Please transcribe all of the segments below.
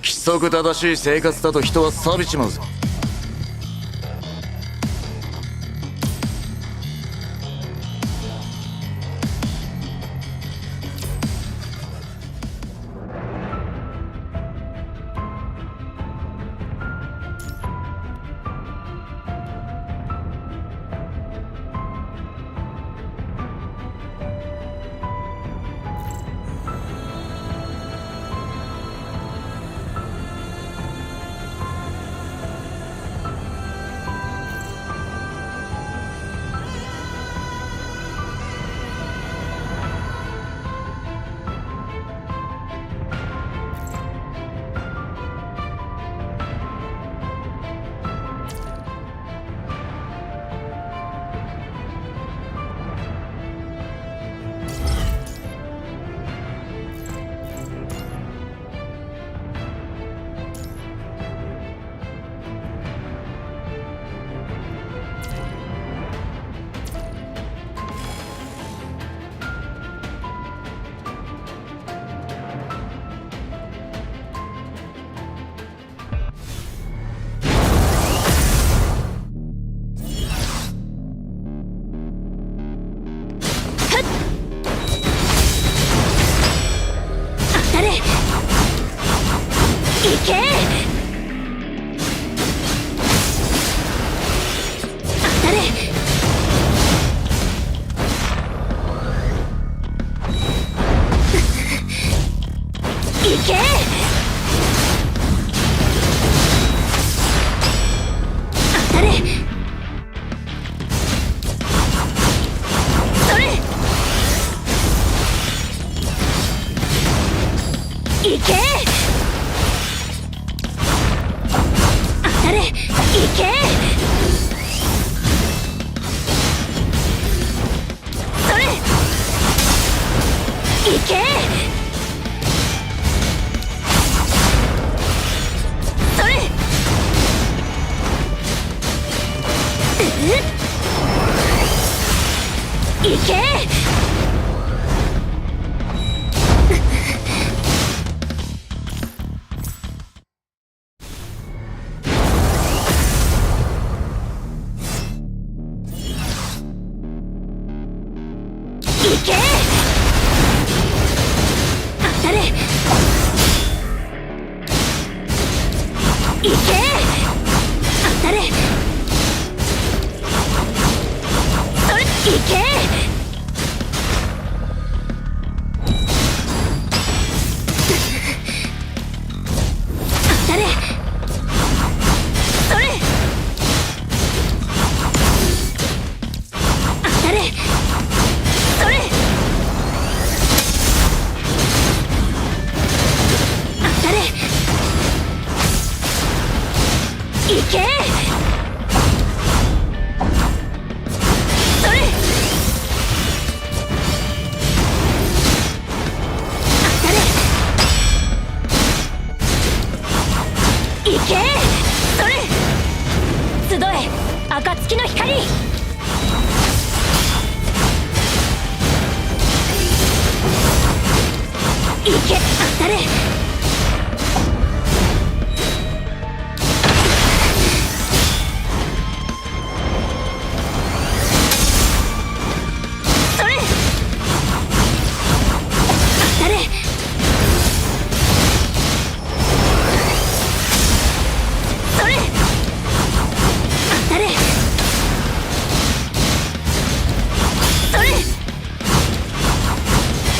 規則正しい生活だと人は錆びちまうぞ。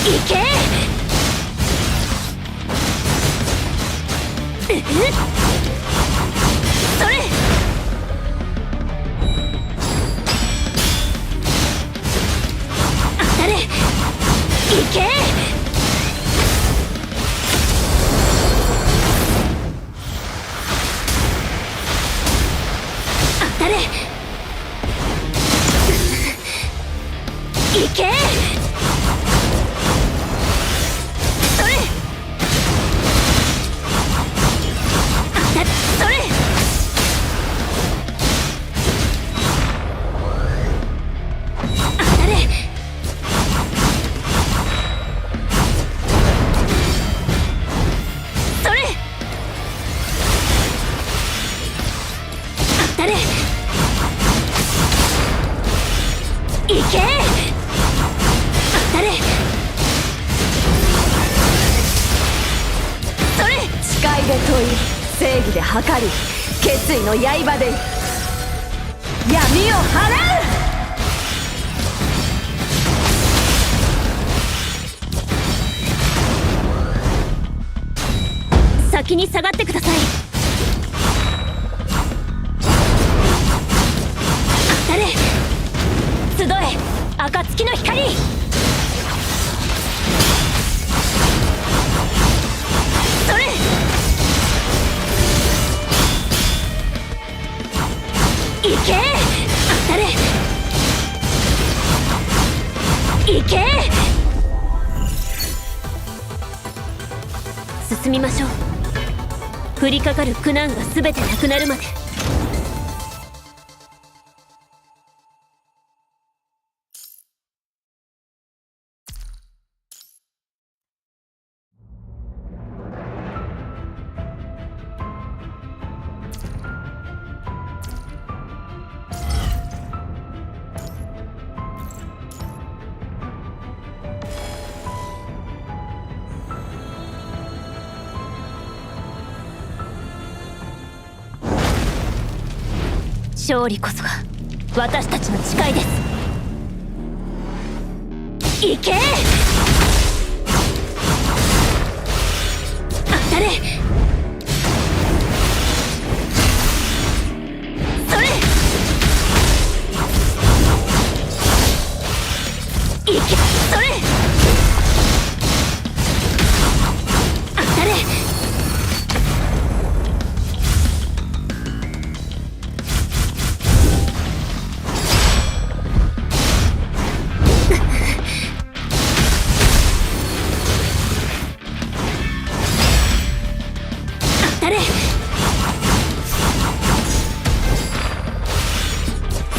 いけ。それ。当たれ。いけ。当たれ。いけ。それ。それ。当たれ。それ。当たれ。いけ。当たれ。それ。誓いで問い、正義で測り、決意の刃で闇を払う。先に下がってください。当たれ。集え暁の光。それ。いけ。当たれ。いけ。進みましょう。降りかかる苦難が全てなくなるまで。勝利こそが私たちの誓いです。いけ。当たれ。それ。いけ。それ。当たれ。当たれ。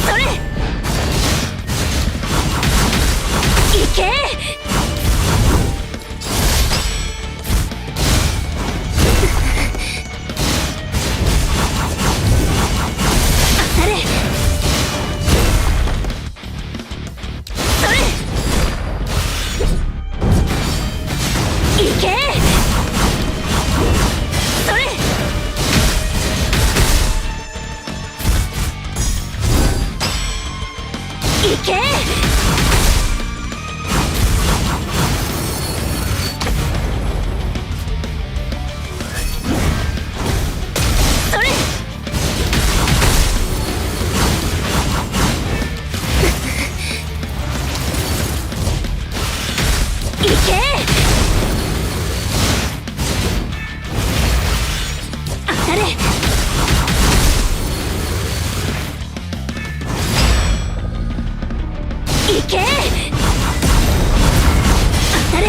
それ。いけ。当たれ。それ。いけ。それ。いけ。それ。いけ。当たれ。いけ。当たれ。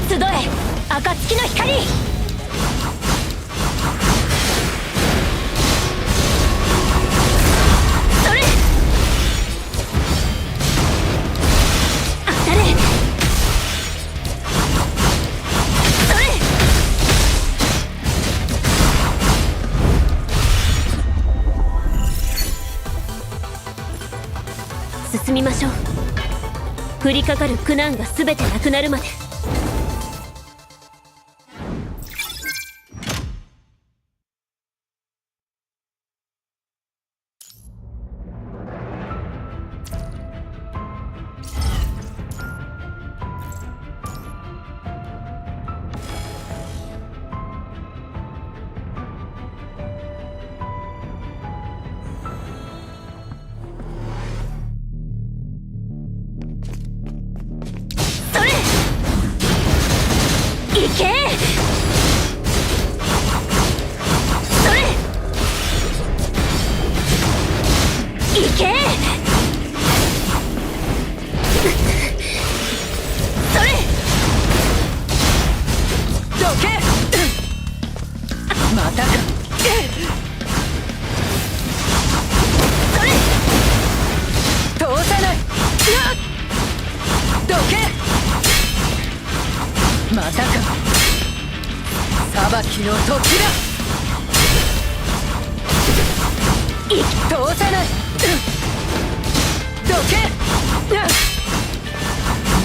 集え暁の光。それ。当たれ。それ。進みましょう。降りかかる苦難が全てなくなるまで。またか。裁きの時だ。通さない。どけ。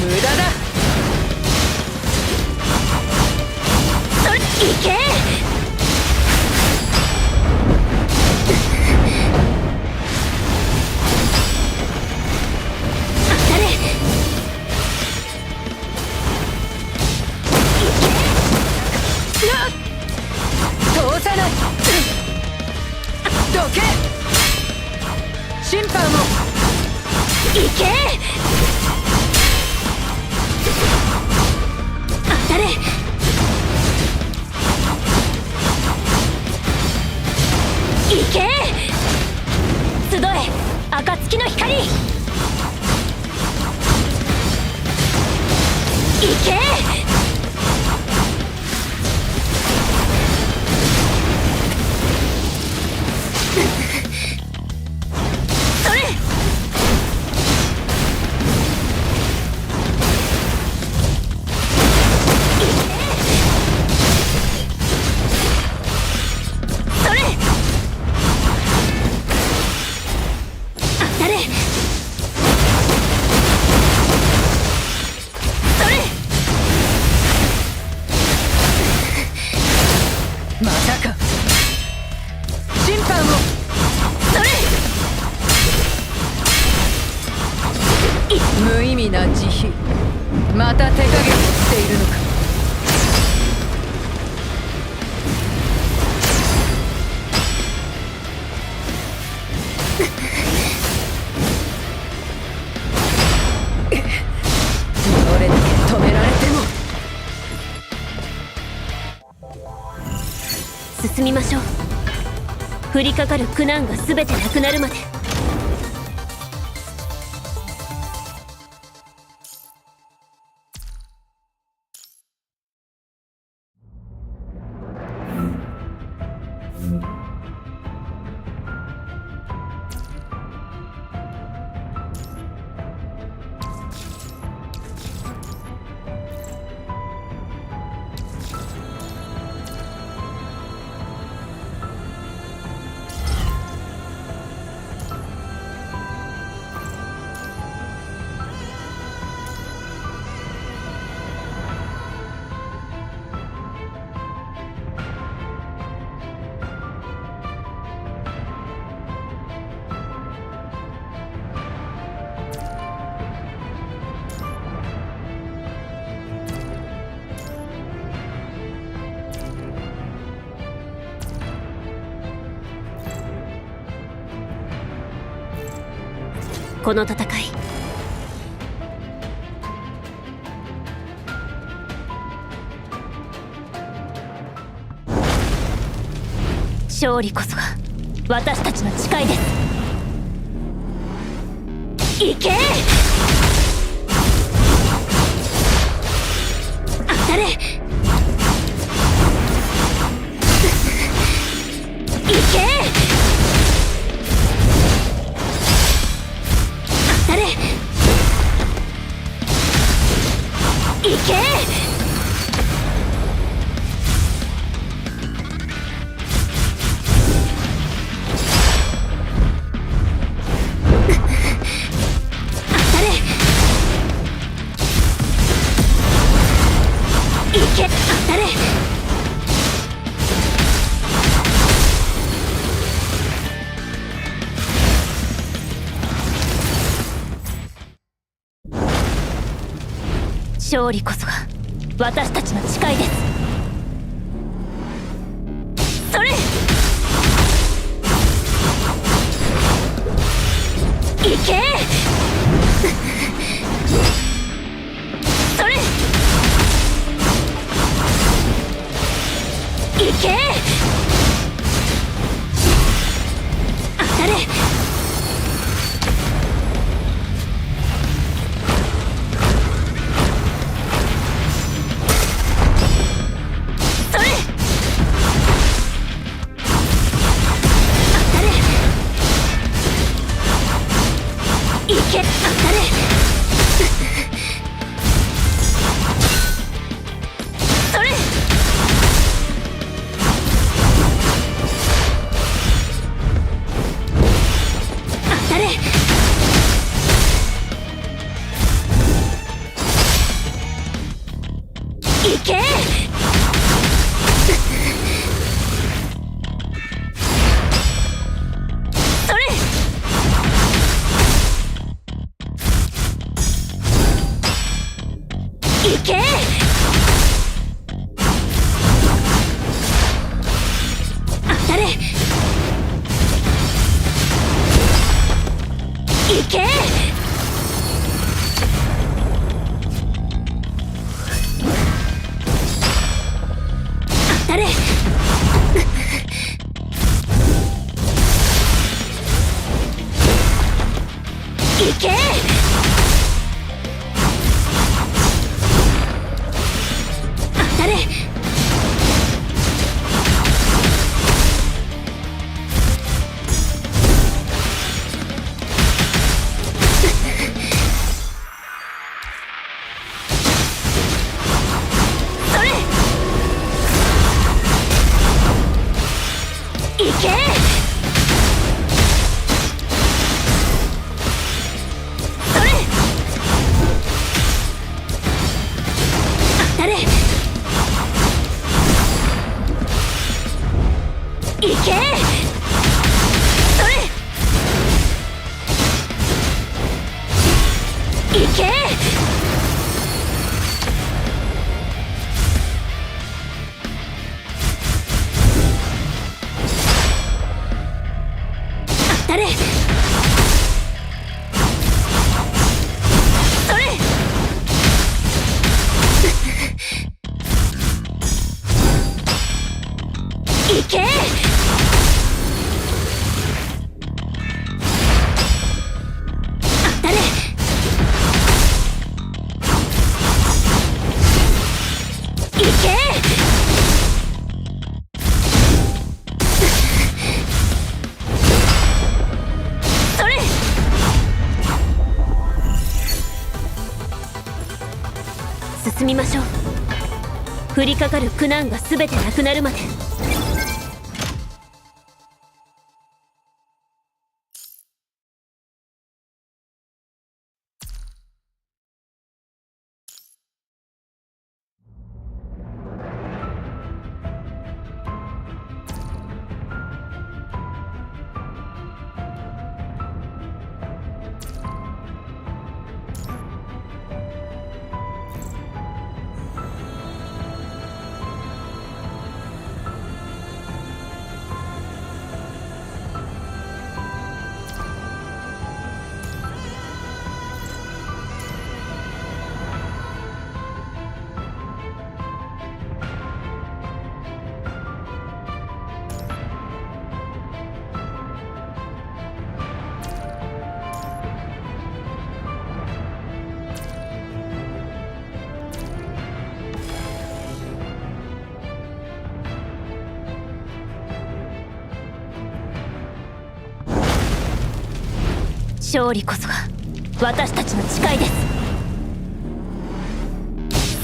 無駄だ。それいけ。当たれ。通さない。どけ。審判を。いけ。当たれ。いけ。集え暁の光。いけ。それ。それ。当たれ。それ。またか。審判を。それ。無意味な慈悲。また手加減をしているのか。どれだけ止められても。進みましょう。降りかかる苦難が全てなくなるまで。この戦い、勝利こそが私たちの誓いです。行け。当たれ。行け。当たれ。行け。当たれ。勝利こそが私たちの誓いです。それ。行け。それ。行け。当たれ。それ。当たれ。行け。当たれ。行け。当たれ。行け。当たれ。それ。行け。それ。当たれ。行け。それ。行け。当たれ。それ。行け。当たれ。行け。それ。進みましょう。降りかかる苦難が全てなくなるまで。勝利こそが私たちの誓いです。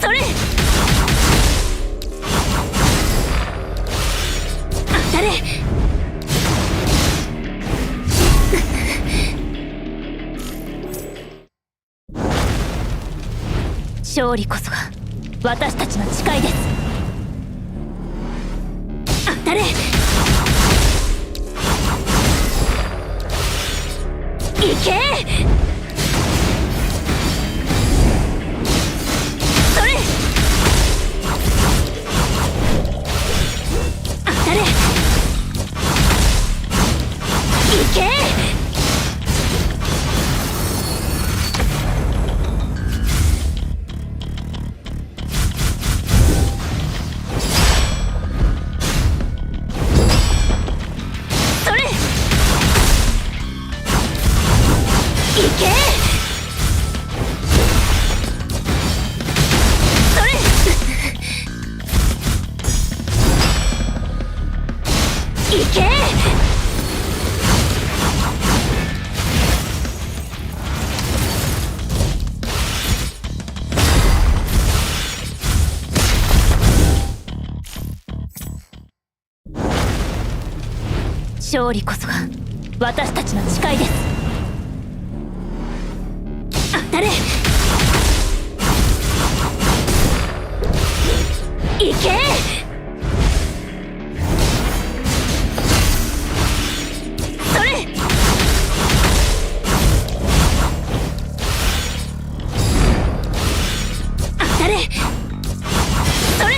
それ。当たれ。勝利こそが私たちの誓いです。当たれ。行け。それ。当たれ。行け。それ。行け。それ。行け。勝利こそが私たちの誓いです。当たれ。行け。それ。当たたれそれ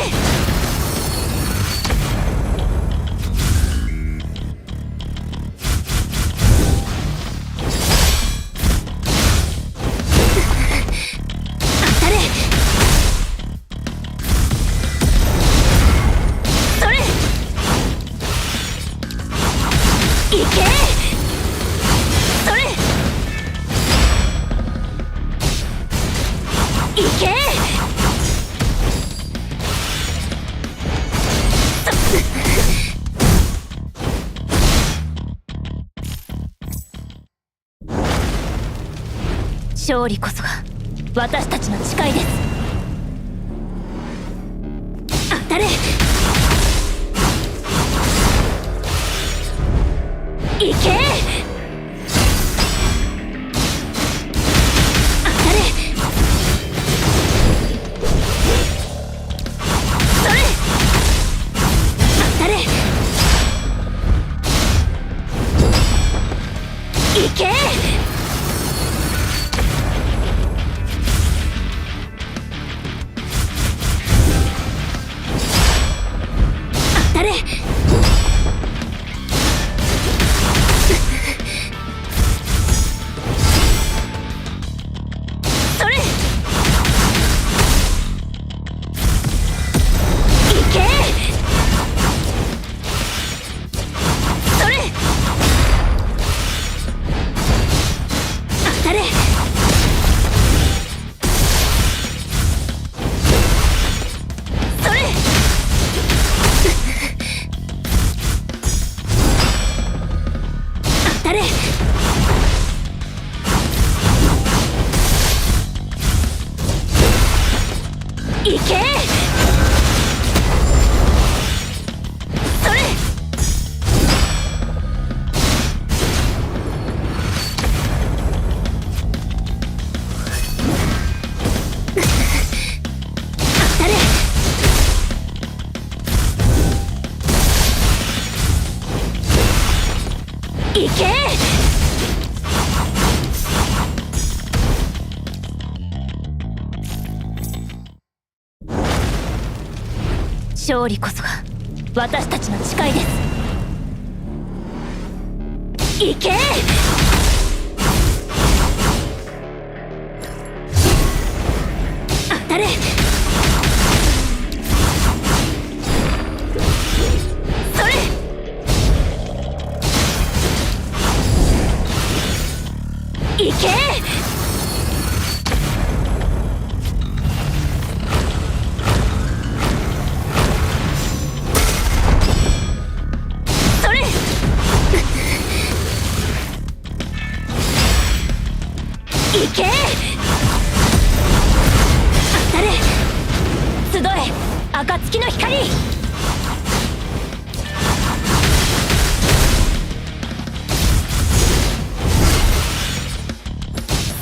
当たれそれいけそれいけ勝利こそが私たちの誓いです。当たれいけ当たれそれ当たれいけ当たれそれいけそれ当たれそれ当たれいけそれ当たれいけ勝利こそが私たちの誓いです。いけ当たれそれいけそれいけ当たれ集え暁の光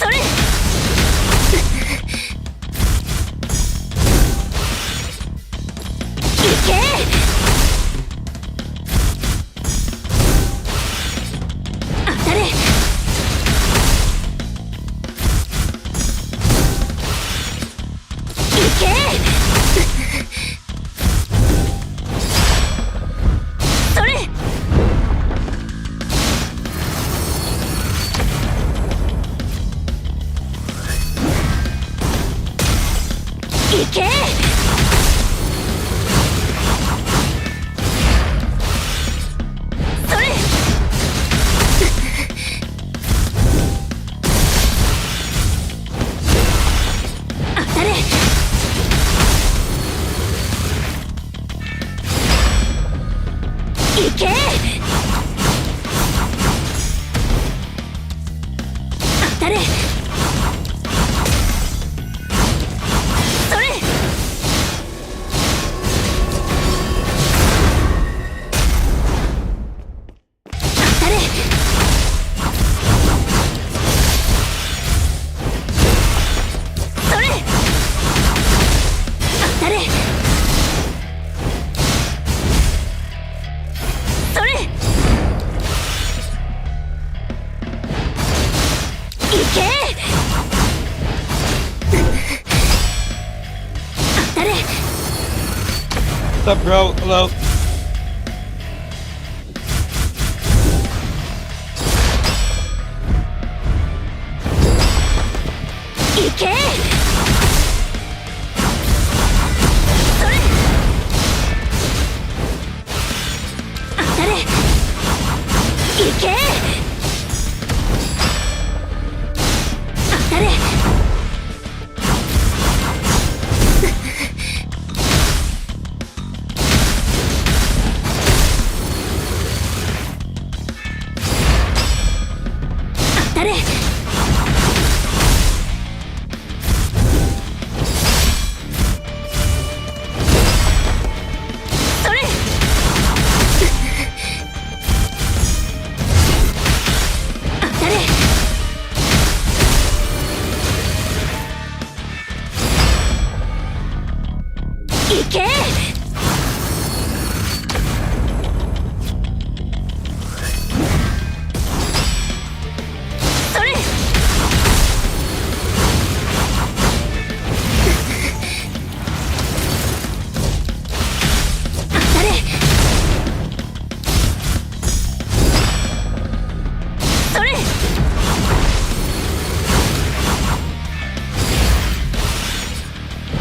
それいけ当たれいけそれいけそれ当たれいけ当たれそれ What's up, bro? Hello. 行け。それ。当たれ。行け。当たれ。当たれ。行け。それ。当たれ。それ。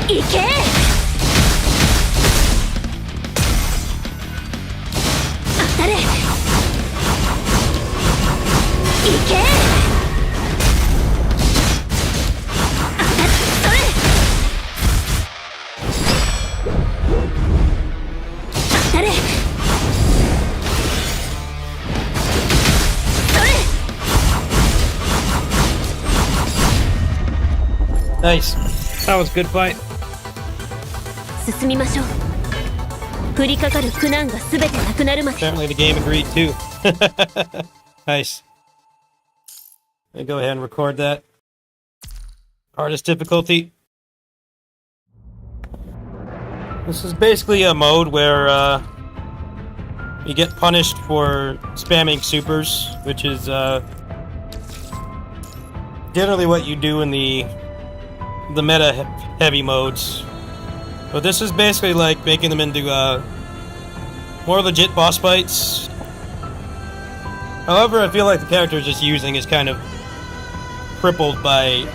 行け。当たれ。行け。当たれ。それ。当たれ。それ。 Nice. That was a good fight. 進みましょう。降りかかる苦難がすべてなくなるまで。 Apparently the game agreed too. Nice. Let me go ahead and record that. Hardest difficulty. This is basically a mode where you get punished for spamming supers, which is generally what you do in the meta heavy modes. But this is basically like making them into more legit boss fights. However, I feel like the character just using is kind of crippled by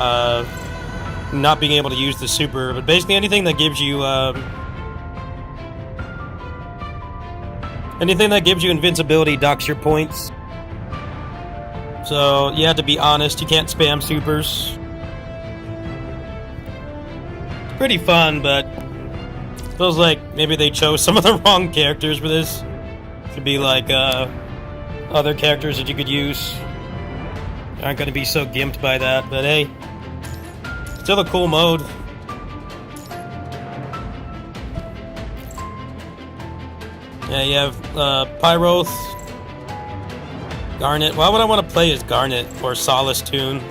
not being able to use the super. But basically anything that gives you invincibility docks your points. So you have to be honest, you can't spam supers. It's pretty fun, but feels like maybe they chose some of the wrong characters for this. Should be like other characters that you could use. Aren't going to be so gimped by that, but hey, still a cool mode. Yeah, you have Pyroth, Garnet. Why would I want to play as Garnet or Solace Tune?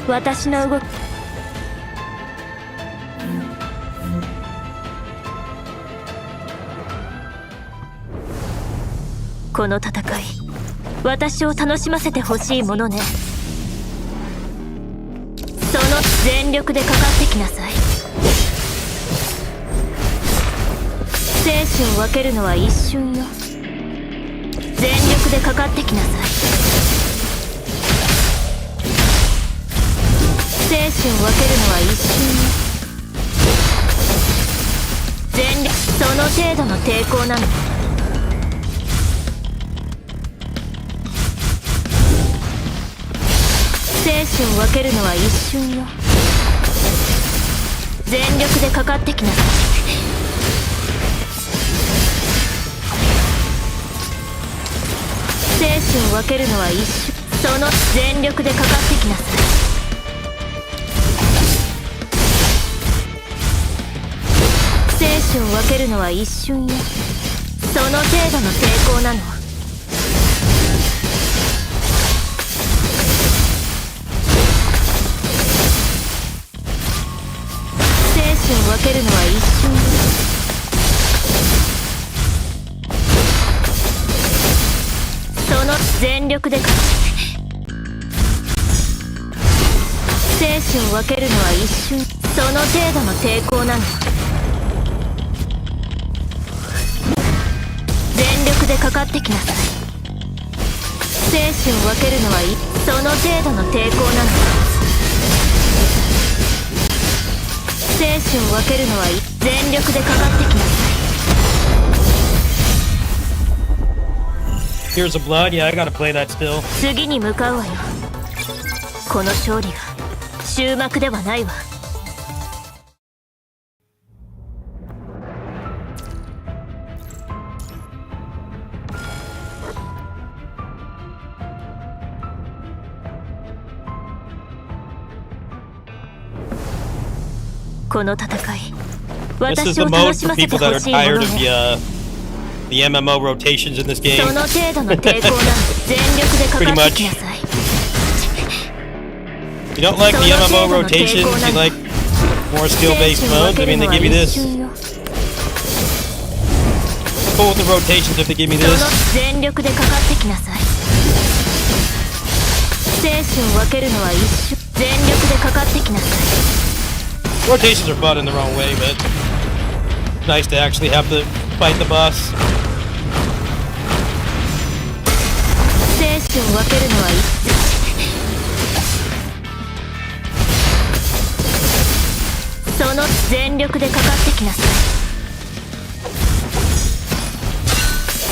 私の動き。この戦い、私を楽しませてほしいものね。その全力でかかってきなさい。生死を分けるのは一瞬よ。全力でかかってきなさい。生死を分けるのは一瞬よ。全力、その程度の抵抗なの。生死を分けるのは一瞬よ。全力でかかってきなさい。生死を分けるのは一瞬。その全力でかかってきなさい。生死を分けるのは一瞬よ。その程度の抵抗なの。生死を分けるのは一瞬よ。その全力でか生死を分けるのは一瞬、その程度の抵抗なの。全力でかかってきなさい。生死を分けるのはその程度の抵抗なの。生死を分けるのは全力でかかってきなさい。 Here's a blood. Yeah, I gotta play that still. 次に向かうわよ。この勝利が終幕ではないわ。この戦い、 This is 私 the を mode 楽し for ませて people that ほ are しいもの tired of ね。 the MMO rotations in this そ game. の程度の抵抗なの。全力でかかってきなさい。 You don't like the MMO rotations? You like more skill-based modes? I mean, they give you this. Cool with the rotations if they give me その this. 全力でかかってきなさい。生死を分けるのは一瞬、全力でかかってきなさい。 Rotations are fun in their own way, but nice to actually have to fight the boss. 生死を分けるのは一瞬、その全力でかかってきなさい。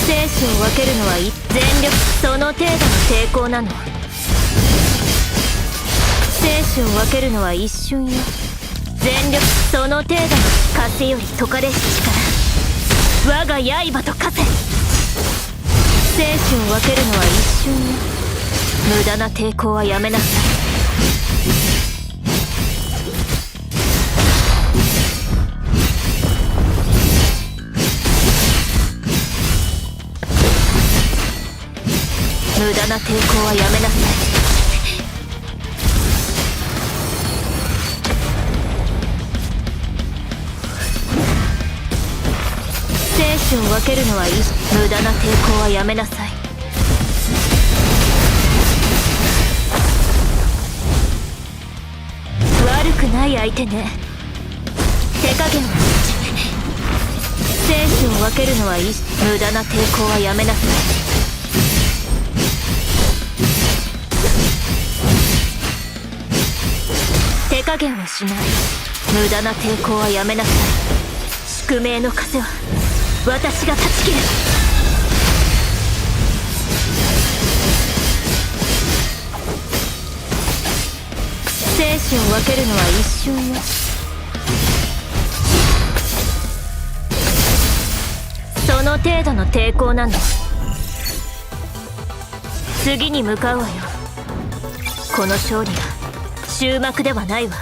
生死を分けるのは全力、その程度の抵抗なの。生死を分けるのは一瞬よ。全力、その程度の風より解かれし力、我が刃と化せ。生死を分けるのは一瞬よ。無駄な抵抗はやめなさい。無駄な抵抗はやめなさい。生死を分けるのはいい。無駄な抵抗はやめなさい。悪くない相手ね。手加減を。生死を分けるのはいい。無駄な抵抗はやめなさい。手加減をしない。無駄な抵抗はやめなさい。宿命の風は私が断ち切る。生死を分けるのは一瞬よ。その程度の抵抗なの。次に向かうわよ。この勝利が終幕ではないわ。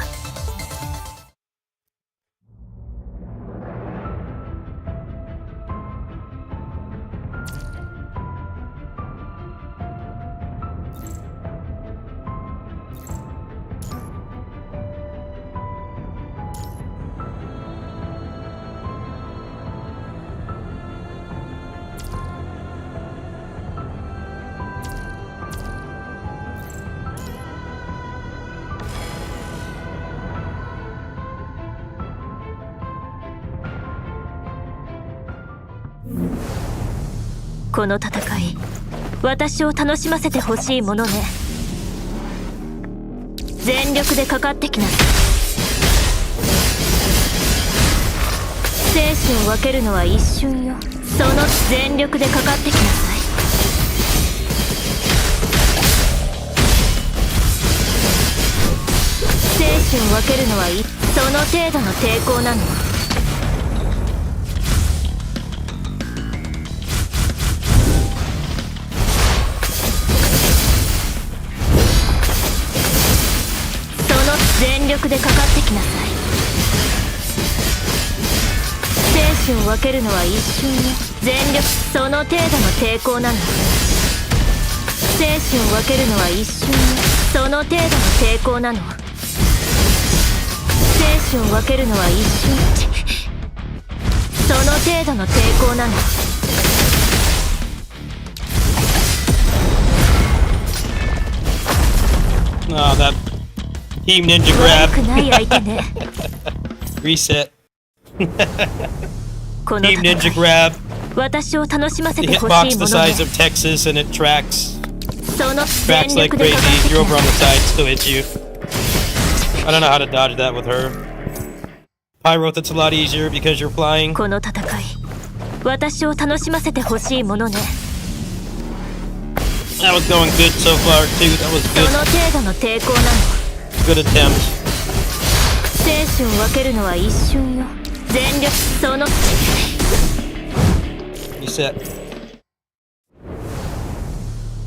この戦い、私を楽しませてほしいものね。全力でかかってきなさい。生死を分けるのは一瞬よ。その全力でかかってきなさい。生死を分けるのはその程度の抵抗なの。全力でかかってきなさい。生死を分けるのは一瞬よ。全力、その程度の抵抗なの。生死を分けるのは一瞬よ。その程度の抵抗なの。生死を分けるのは一瞬、その程度の抵抗なの。Oh, that Team Ninja Grab. 悪くない相手ね。 Reset. この Team 戦 Ninja い Grab. 私を楽しませ The てほ hitbox しい the もの size ね。 of Texas and it tracks その tracks 全 like 力で crazy. かかってき You're な over on さ the い。 side, still hits you. I don't know how to dodge that with her. Pyro, that's a lot easier because you're flying. この戦い私を楽しませてほしいものね。 That was going good so far too. That was そ good. の程度の抵抗なの。 Good attempt. 生死を分けるのは一瞬よ。全力その Reset.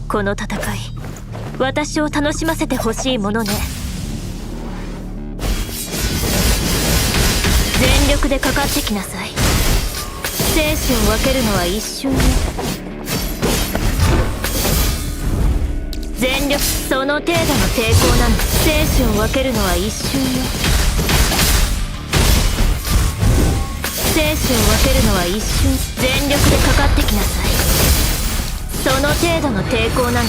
この戦い私を楽しませてほしいものね。全力でかかってきなさい。生死を分けるのは一瞬よ。全力その程度の抵抗なの。生死を分けるのは一瞬よ。生死を分けるのは一瞬。全力でかかってきなさい。その程度の抵抗なの。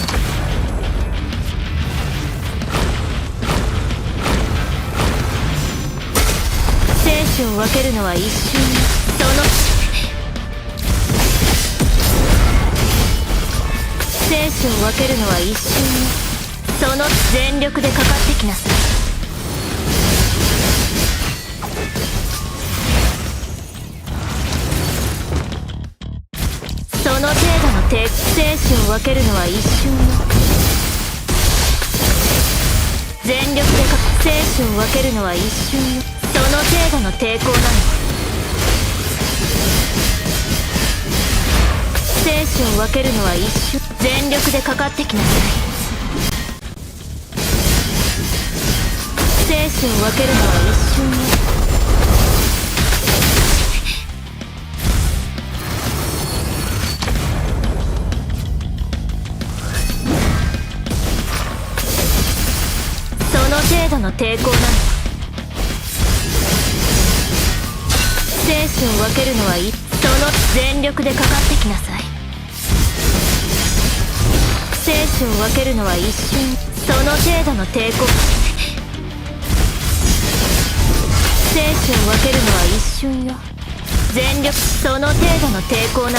生死を分けるのは一瞬よ。その生死を分けるのは一瞬よ。その全力でかかってきなさい。その程度の生死を分けるのは一瞬よ。全力で生死を分けるのは一瞬よ。その程度の抵抗なの。生死を分けるのは一瞬。全力でかかってきなさい。生死を分けるのは一瞬よ。その程度の抵抗なの。生死を分けるのはその全力でかかってきなさい。生死を分けるのは一瞬。その程度の抵抗。生死を分けるのは一瞬よ。全力その程度の抵抗なの。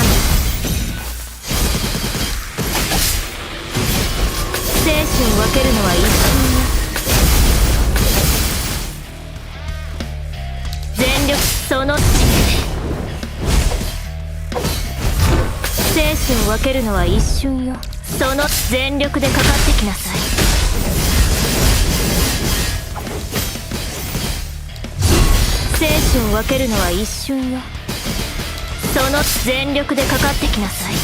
生死を分けるのは一瞬よ。全力その生死を分けるのは一瞬よ。その全力でかかってきなさい。生死を分けるのは一瞬よ。その全力でかかってきなさい。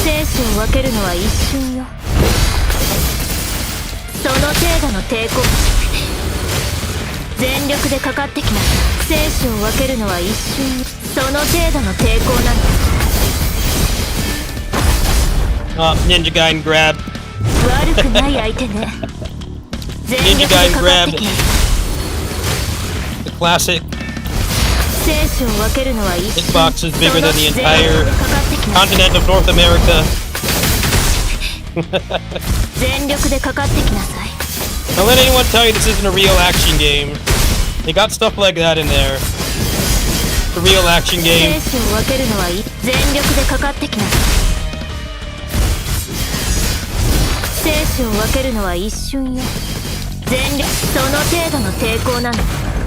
生死を分けるのは一瞬よ。その程度の抵抗。全力でかかってきなさい。生死を分けるのは一瞬よ。その程度の抵抗なの。Ninja Gaiden grab. 悪くない相手ね。全力でかかってきなさい。 The classic 生死を分けるのは一瞬。 hitbox is bigger than the その entire 全力でかかってきなさい。 continent of North America. 全力でかかってきなさい。 Don't let anyone tell you this isn't a real action game. They got stuff like that in there. It's a real action 生 game. 死を分けるのは全力でかかってきなさい。生死を分けるのは一瞬よ。全力その程度の抵抗なの。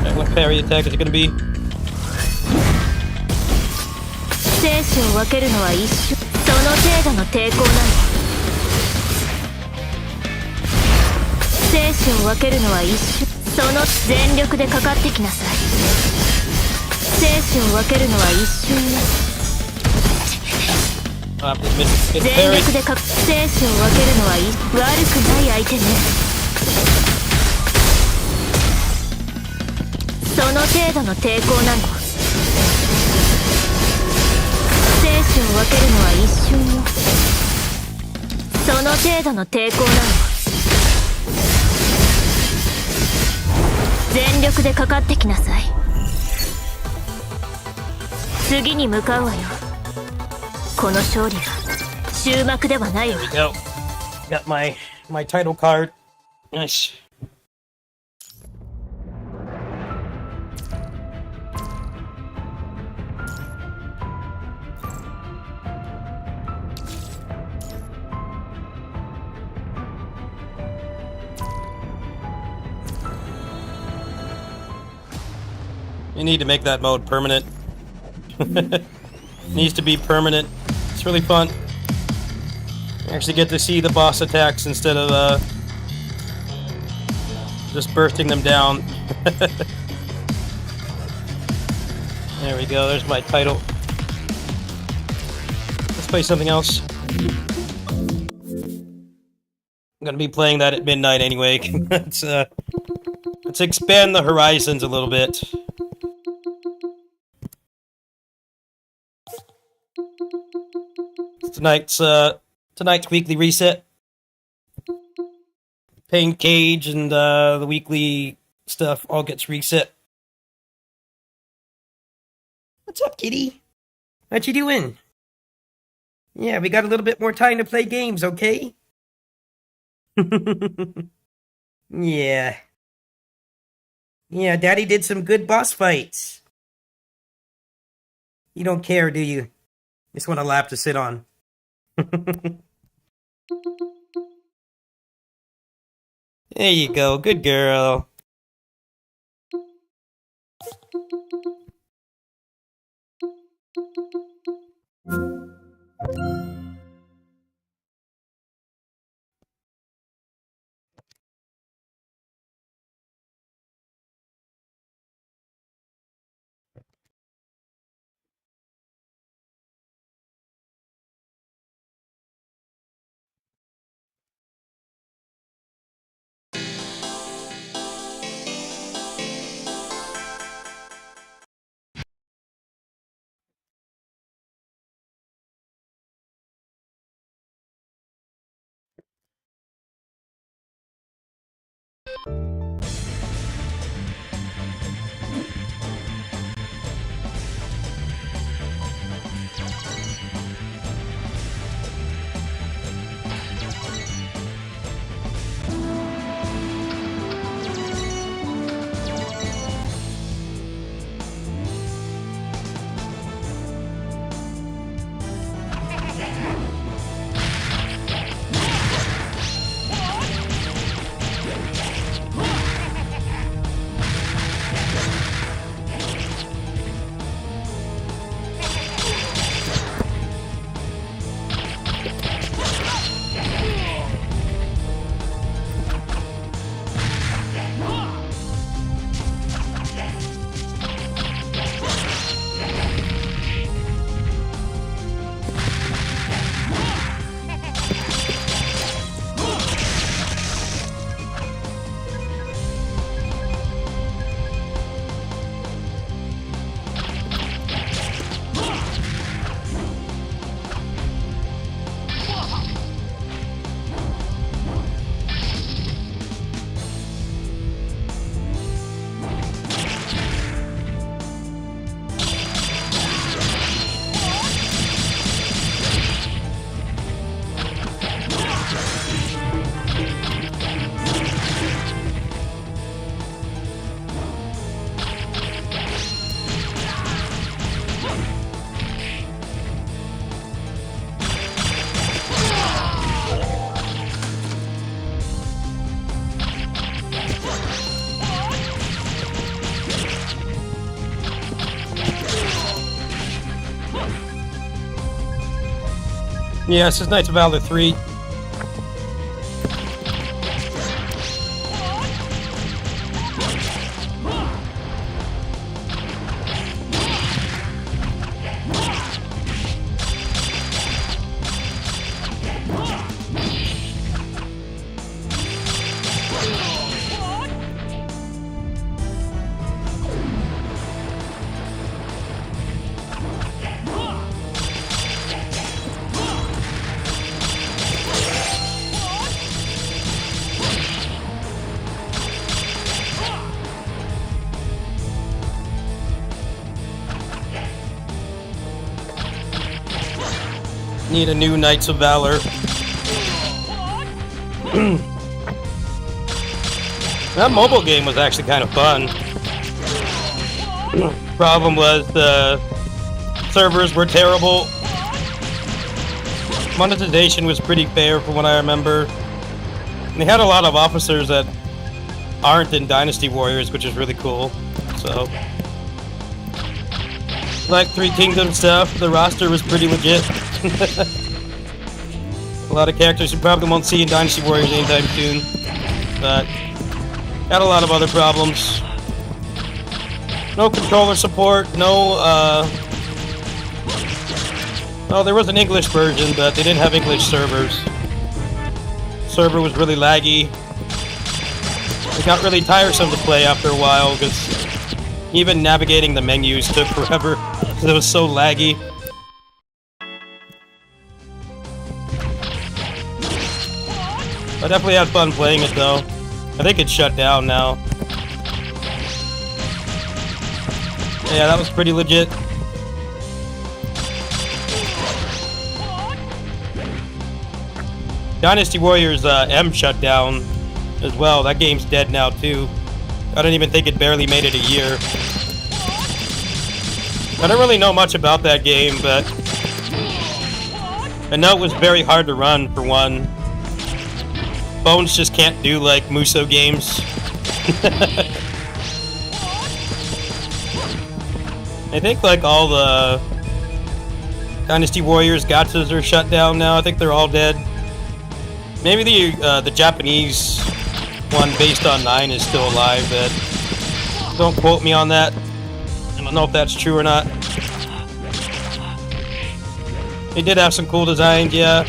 Alright, what parry attack is it gonna be? 生死を分けるのは一瞬。その程度の抵抗なの。生死を分けるのは一瞬。その全力でかかってきなさい。生死を分けるのは一瞬よ。 Just missed. Get 全 parry. 力で生死を分けるのは悪くない相手ね。その程度の抵抗なの。生死を分けるのは一瞬よ。その程度の抵抗なの。全力でかかってきなさい。次に向かうわよ。この勝利が終幕ではないわ。 There we go. Got my title card. Nice. You need to make that mode permanent. Needs to be permanent. It's really fun. You actually get to see the boss attacks instead of just bursting them down. There we go, there's my title. Let's play something else. I'm gonna be playing that at midnight anyway. Let's expand the horizons a little bit. Tonight's weekly reset. Pain Cage and the weekly stuff all gets reset. What's up, kitty? What you doing? Yeah, we got a little bit more time to play games, okay? Yeah. Yeah, Daddy did some good boss fights. You don't care, do you? Just want a lap to sit on. There you go, good girl. Yeah, this is Knights of Valor 3. Need a new Knights of Valor. That mobile game was actually kind of fun. Problem was the servers were terrible. Monetization was pretty fair from what I remember. And they had a lot of officers that aren't in Dynasty Warriors, which is really cool. So, like Three Kingdoms stuff, the roster was pretty legit. A lot of characters you probably won't see in Dynasty Warriors anytime soon. But got a lot of other problems. No controller support, no, well, there was an English version, but they didn't have English servers. Server was really laggy. It got really tiresome to play after a while, because even navigating the menus took forever, because it was so laggy. I definitely had fun playing it, though. I think it's shut down now. Yeah, that was pretty legit. Dynasty Warriors M shut down as well. That game's dead now too. I don't even think it barely made it a year. I don't really know much about that game, but I know it was very hard to run for one. Bones just can't do like Muso games. I think like all the Dynasty Warriors gachas are shut down now. I think they're all dead. Maybe the Japanese one based on 9 is still alive, but don't quote me on that. I don't know if that's true or not. They did have some cool designs, yeah.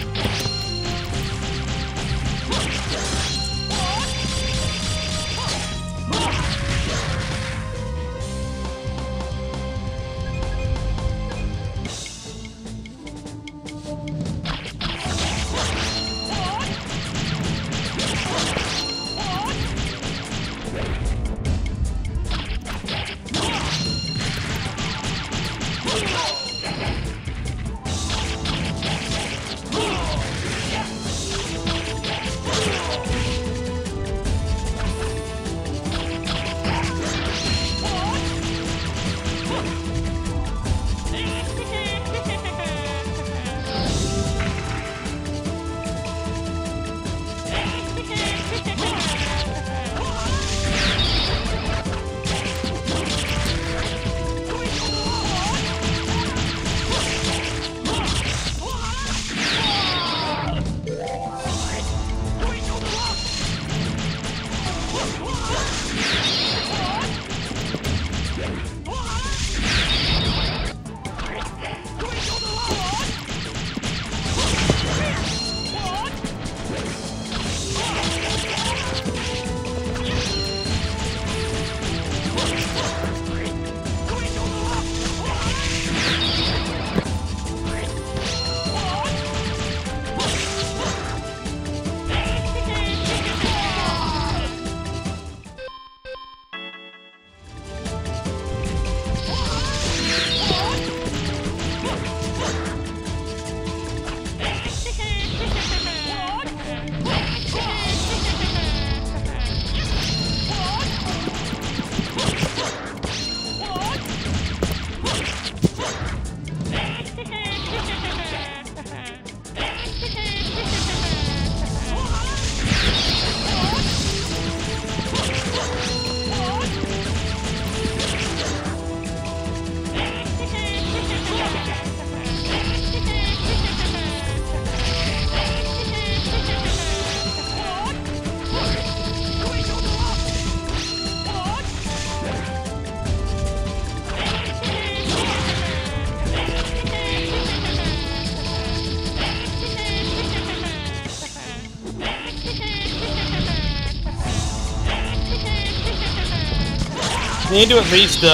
They need to at least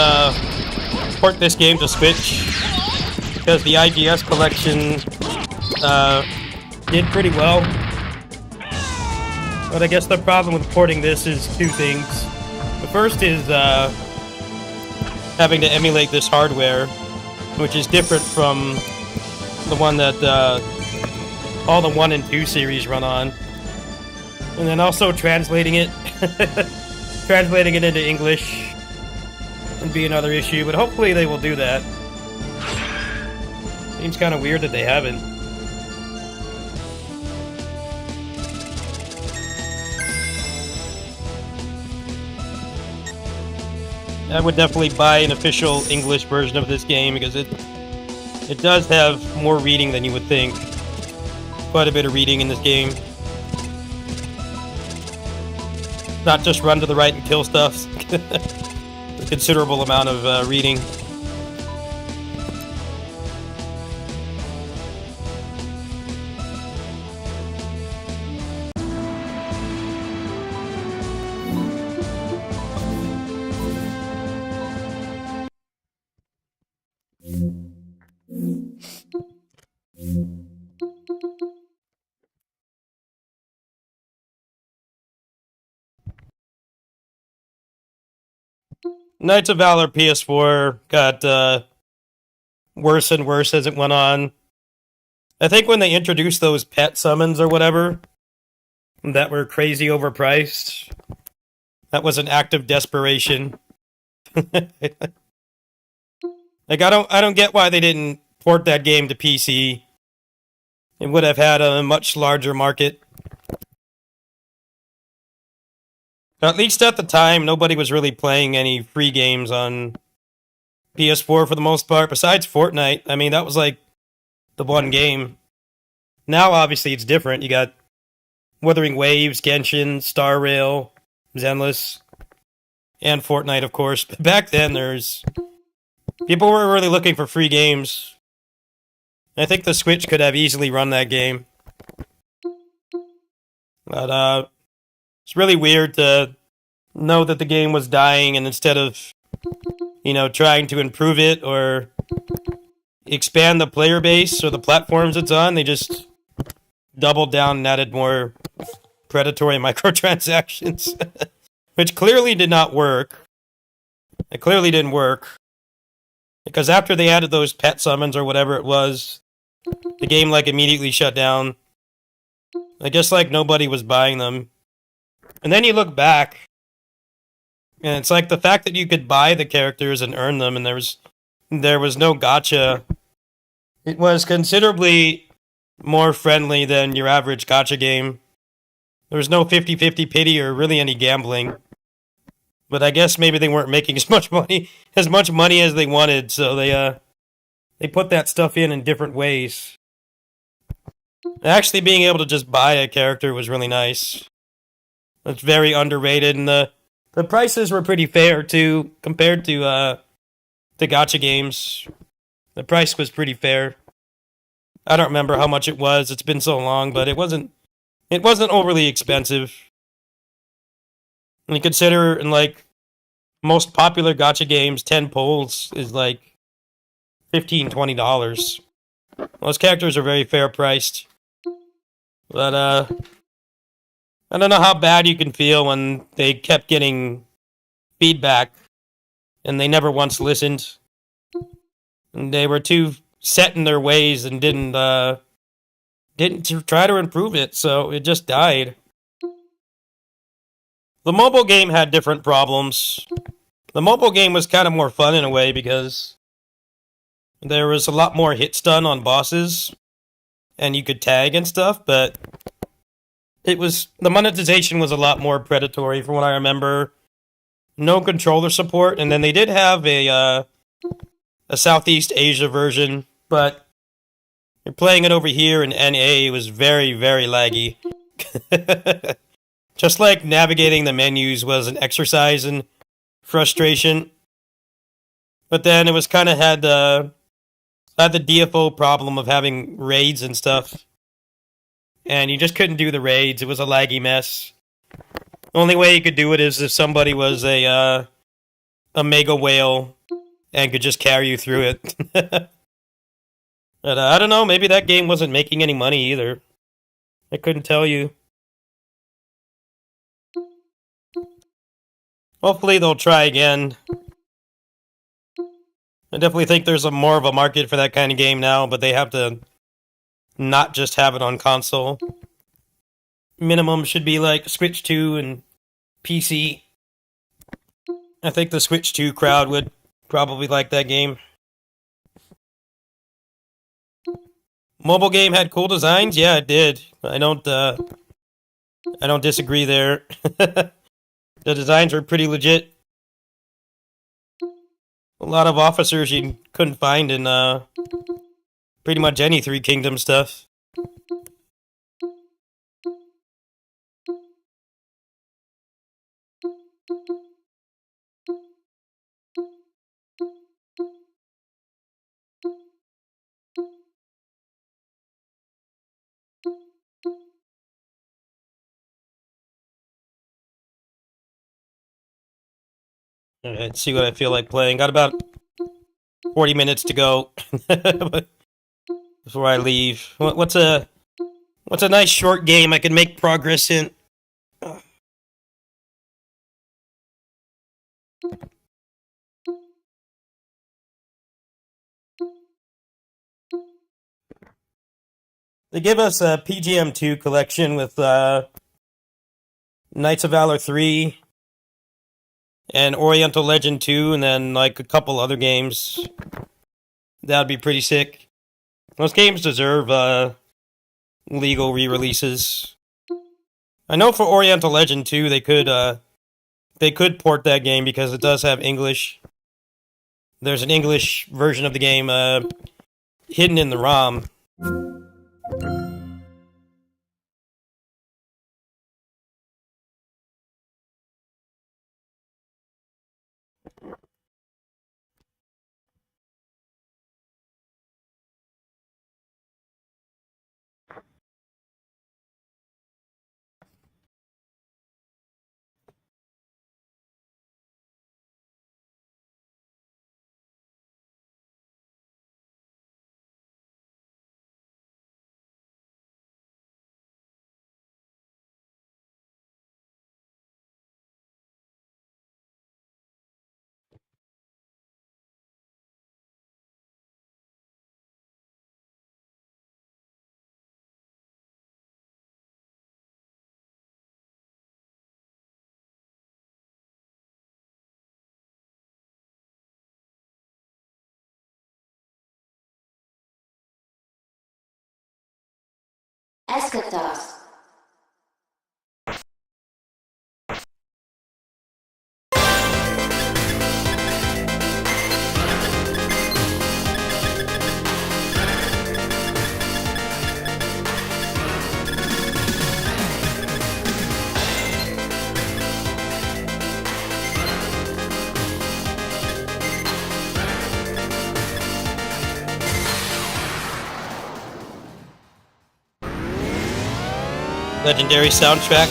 port this game to Switch, because the IGS collection did pretty well. But I guess the problem with porting this is two things. The first is having to emulate this hardware, which is different from the one that all the 1 and 2 series run on. And then also translating it translating it into English would be another issue, but hopefully they will do that. Seems kind of weird that they haven't. I would definitely buy an official English version of this game because it does have more reading than you would think. Quite a bit of reading in this game. Not just run to the right and kill stuff. A considerable amount of reading. Knights of Valor PS4 got worse and worse as it went on. I think when they introduced those pet summons or whatever that were crazy overpriced, that was an act of desperation. Like I don't get why they didn't port that game to PC. It would have had a much larger market. At least at the time, nobody was really playing any free games on PS4 for the most part, besides Fortnite. I mean, that was like the one game. Now, obviously, it's different. You got Wuthering Waves, Genshin, Star Rail, Zenless, and Fortnite, of course. But back then, people were really looking for free games. I think the Switch could have easily run that game. But, it's really weird to know that the game was dying, and instead of, trying to improve it or expand the player base or the platforms it's on, they just doubled down and added more predatory microtransactions, which clearly did not work. It clearly didn't work. Because after they added those pet summons or whatever it was, the game, immediately shut down. I guess, nobody was buying them. And then you look back, and it's like the fact that you could buy the characters and earn them, and there was no gacha. It was considerably more friendly than your average gacha game. There was no 50-50 pity or really any gambling. But I guess maybe they weren't making as much money as they wanted, so they put that stuff in different ways. Actually being able to just buy a character was really nice. It's very underrated, and the prices were pretty fair too compared to gacha games. The price was pretty fair. I don't remember how much it was. It's been so long, but it wasn't overly expensive. And you consider in most popular gacha games, 10 pulls is $15-$20. Those characters are very fair priced. But I don't know how bad you can feel when they kept getting feedback and they never once listened. And they were too set in their ways and didn't try to improve it, so it just died. The mobile game had different problems. The mobile game was kind of more fun in a way because there was a lot more hit stun on bosses and you could tag and stuff, but the monetization was a lot more predatory from what I remember. No controller support, and then they did have a Southeast Asia version, but you're playing it over here in NA, it was very, very laggy. Just like navigating the menus was an exercise in frustration. But then it was kind of had the DFO problem of having raids and stuff. And you just couldn't do the raids. It was a laggy mess. The only way you could do it is if somebody was a mega whale and could just carry you through it. But I don't know, maybe that game wasn't making any money either. I couldn't tell you. Hopefully they'll try again. I definitely think there's more of a market for that kind of game now, but they have to not just have it on console. Minimum should be like Switch 2 and PC. I think the Switch 2 crowd would probably like that game. Mobile game had cool designs? Yeah, it did. I don't disagree there. The designs were pretty legit. A lot of officers you couldn't find in pretty much any Three Kingdoms stuff. Alright, let's see what I feel like playing. Got about 40 minutes to go before I leave. What's a nice short game I can make progress in? They give us a PGM2 collection with Knights of Valor 3 and Oriental Legend 2, and then like a couple other games. That'd be pretty sick. Those games deserve legal re-releases. I know for Oriental Legend 2 they could port that game because it does have English. There's an English version of the game hidden in the ROM. Escatos. Legendary soundtrack.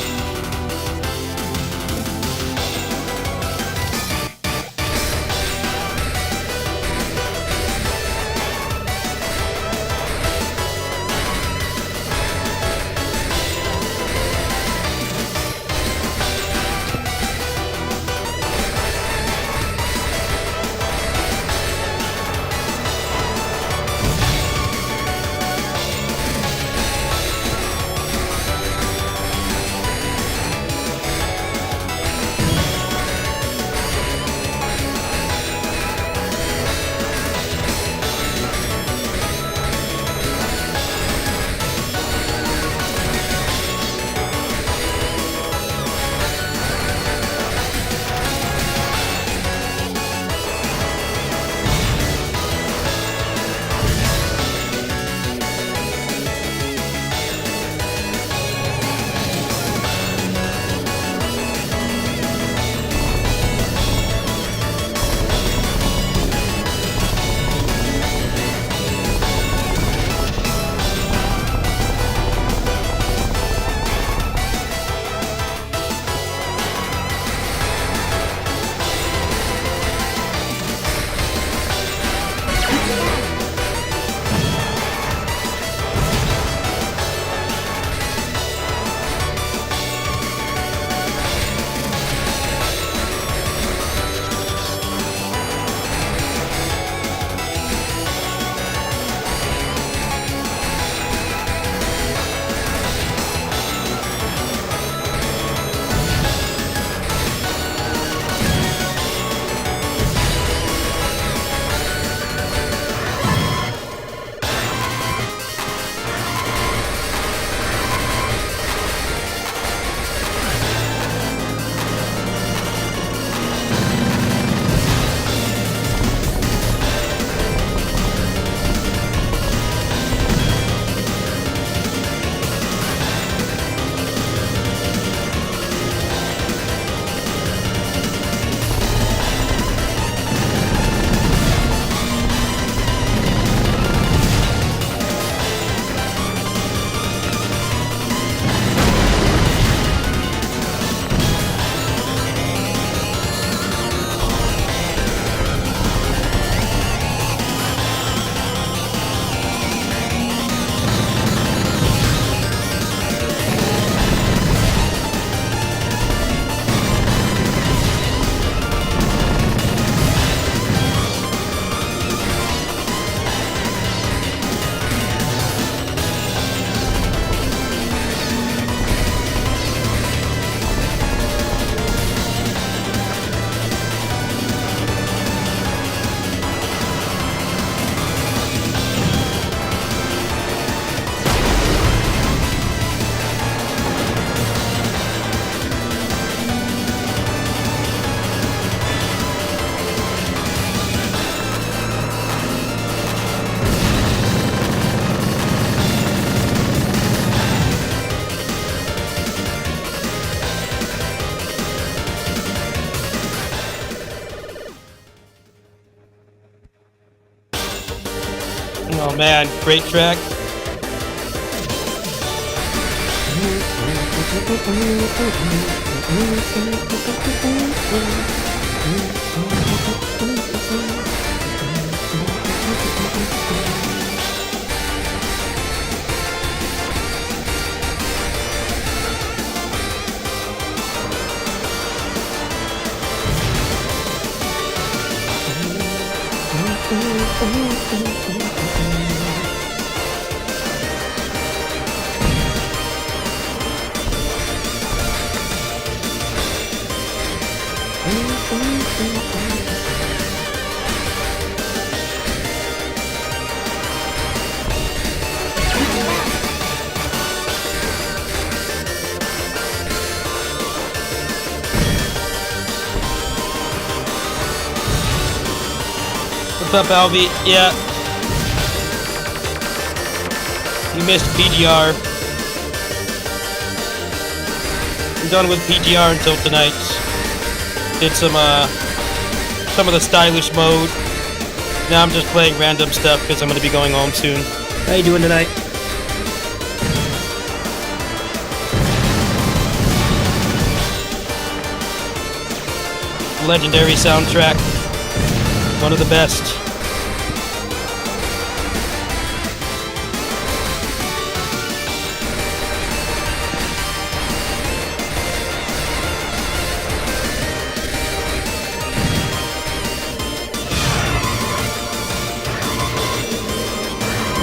Oh man, great track. What's up, Alvy? Yeah. You missed PGR. I'm done with PGR until tonight. Did some of the stylish mode. Now I'm just playing random stuff because I'm going to be going home soon. How you doing tonight? Legendary soundtrack. One of the best.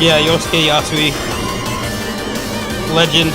Yeah, Yosuke Yasui. Legend.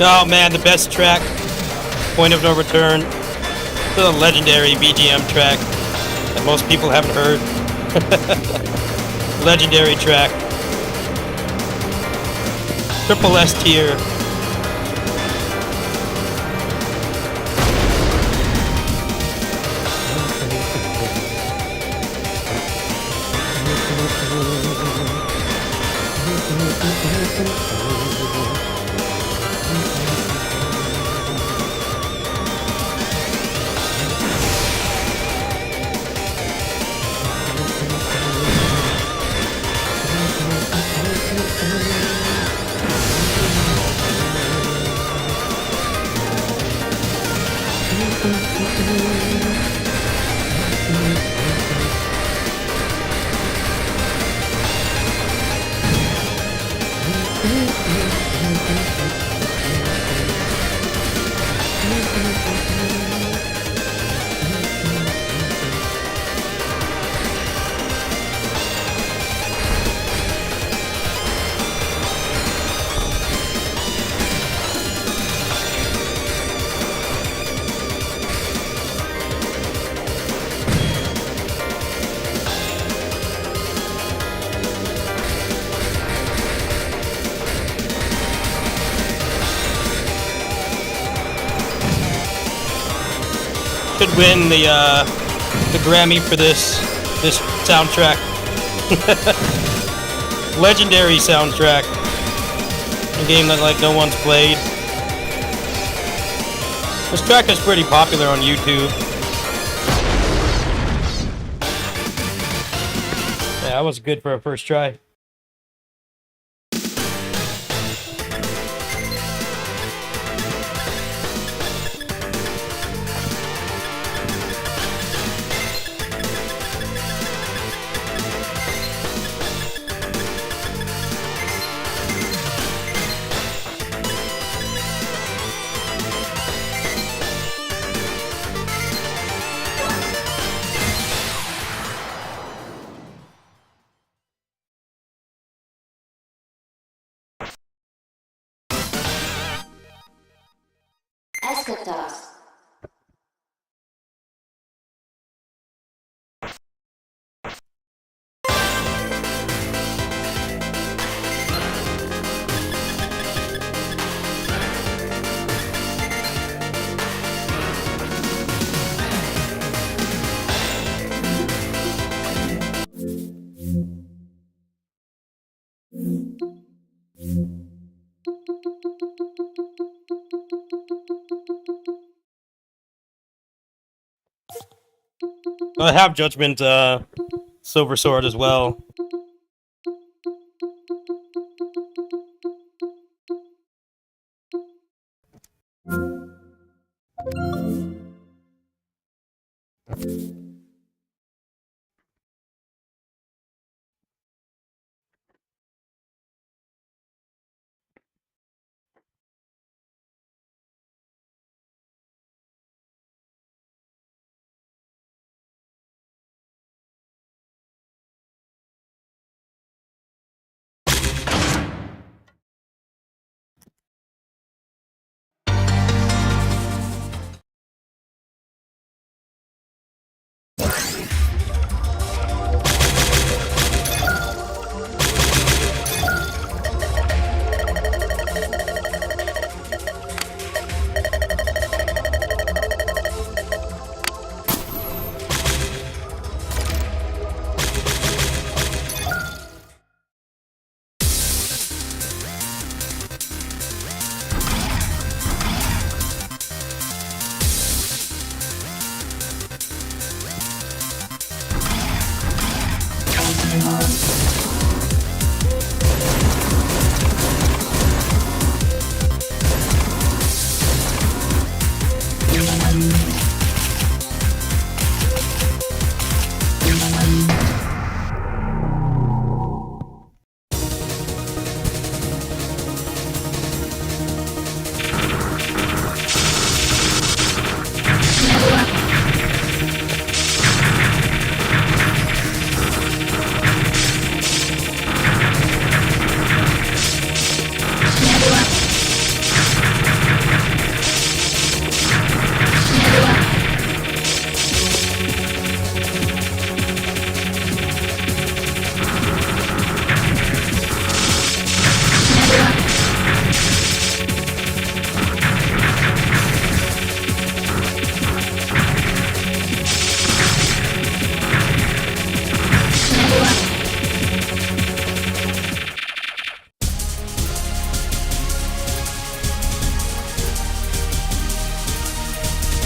Oh man, the best track, Point of No Return. The legendary BGM track that most people haven't heard. Legendary track. Triple S tier. could win the Grammy for this soundtrack. Legendary soundtrack. A game that like no one's played. This track is pretty popular on YouTube. Yeah, that was good for a first try. I have Judgment Silver Sword as well.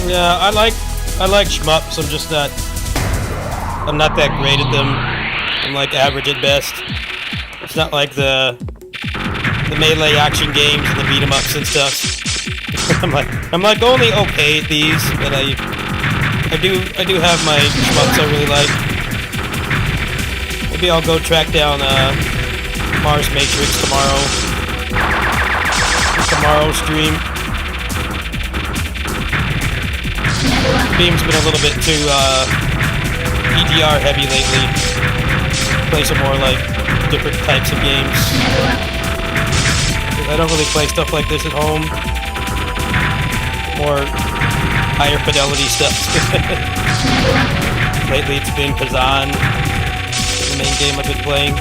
Yeah, I like shmups. I'm not that great at them. I'm like average at best. It's not like the melee action games and the beat 'em ups and stuff. I'm like only okay at these, but I do have my shmups I really like. Maybe I'll go track down Mars Matrix tomorrow stream. The game's been a little bit too EDR heavy lately. Play some more like different types of games. I don't really play stuff like this at home. More higher fidelity stuff. Lately it's been Kazan, the main game I've been playing.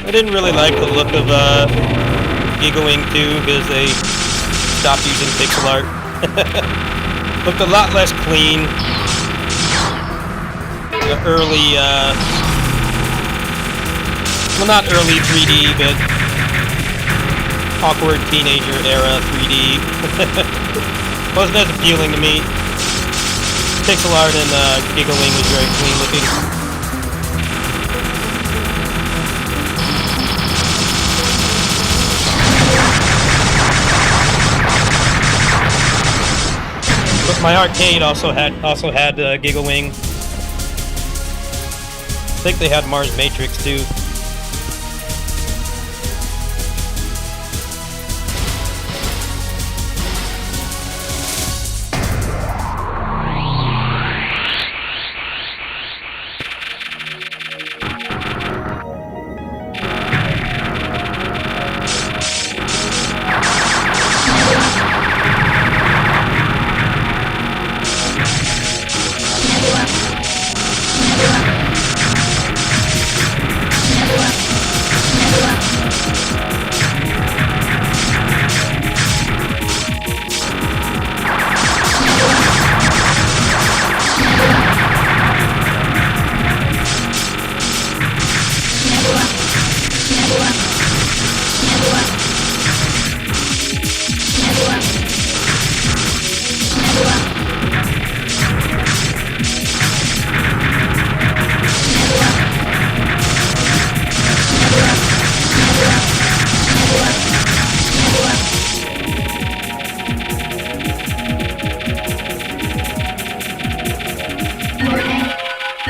I didn't really like the look of Giggling 2 because they stopped using pixel art. Looked a lot less clean. The early, well, not early 3D, but awkward teenager era 3D. Wasn't as appealing to me. Pixel art and Giggling was very clean looking. But my arcade also had Gigglewing. I think they had Mars Matrix too.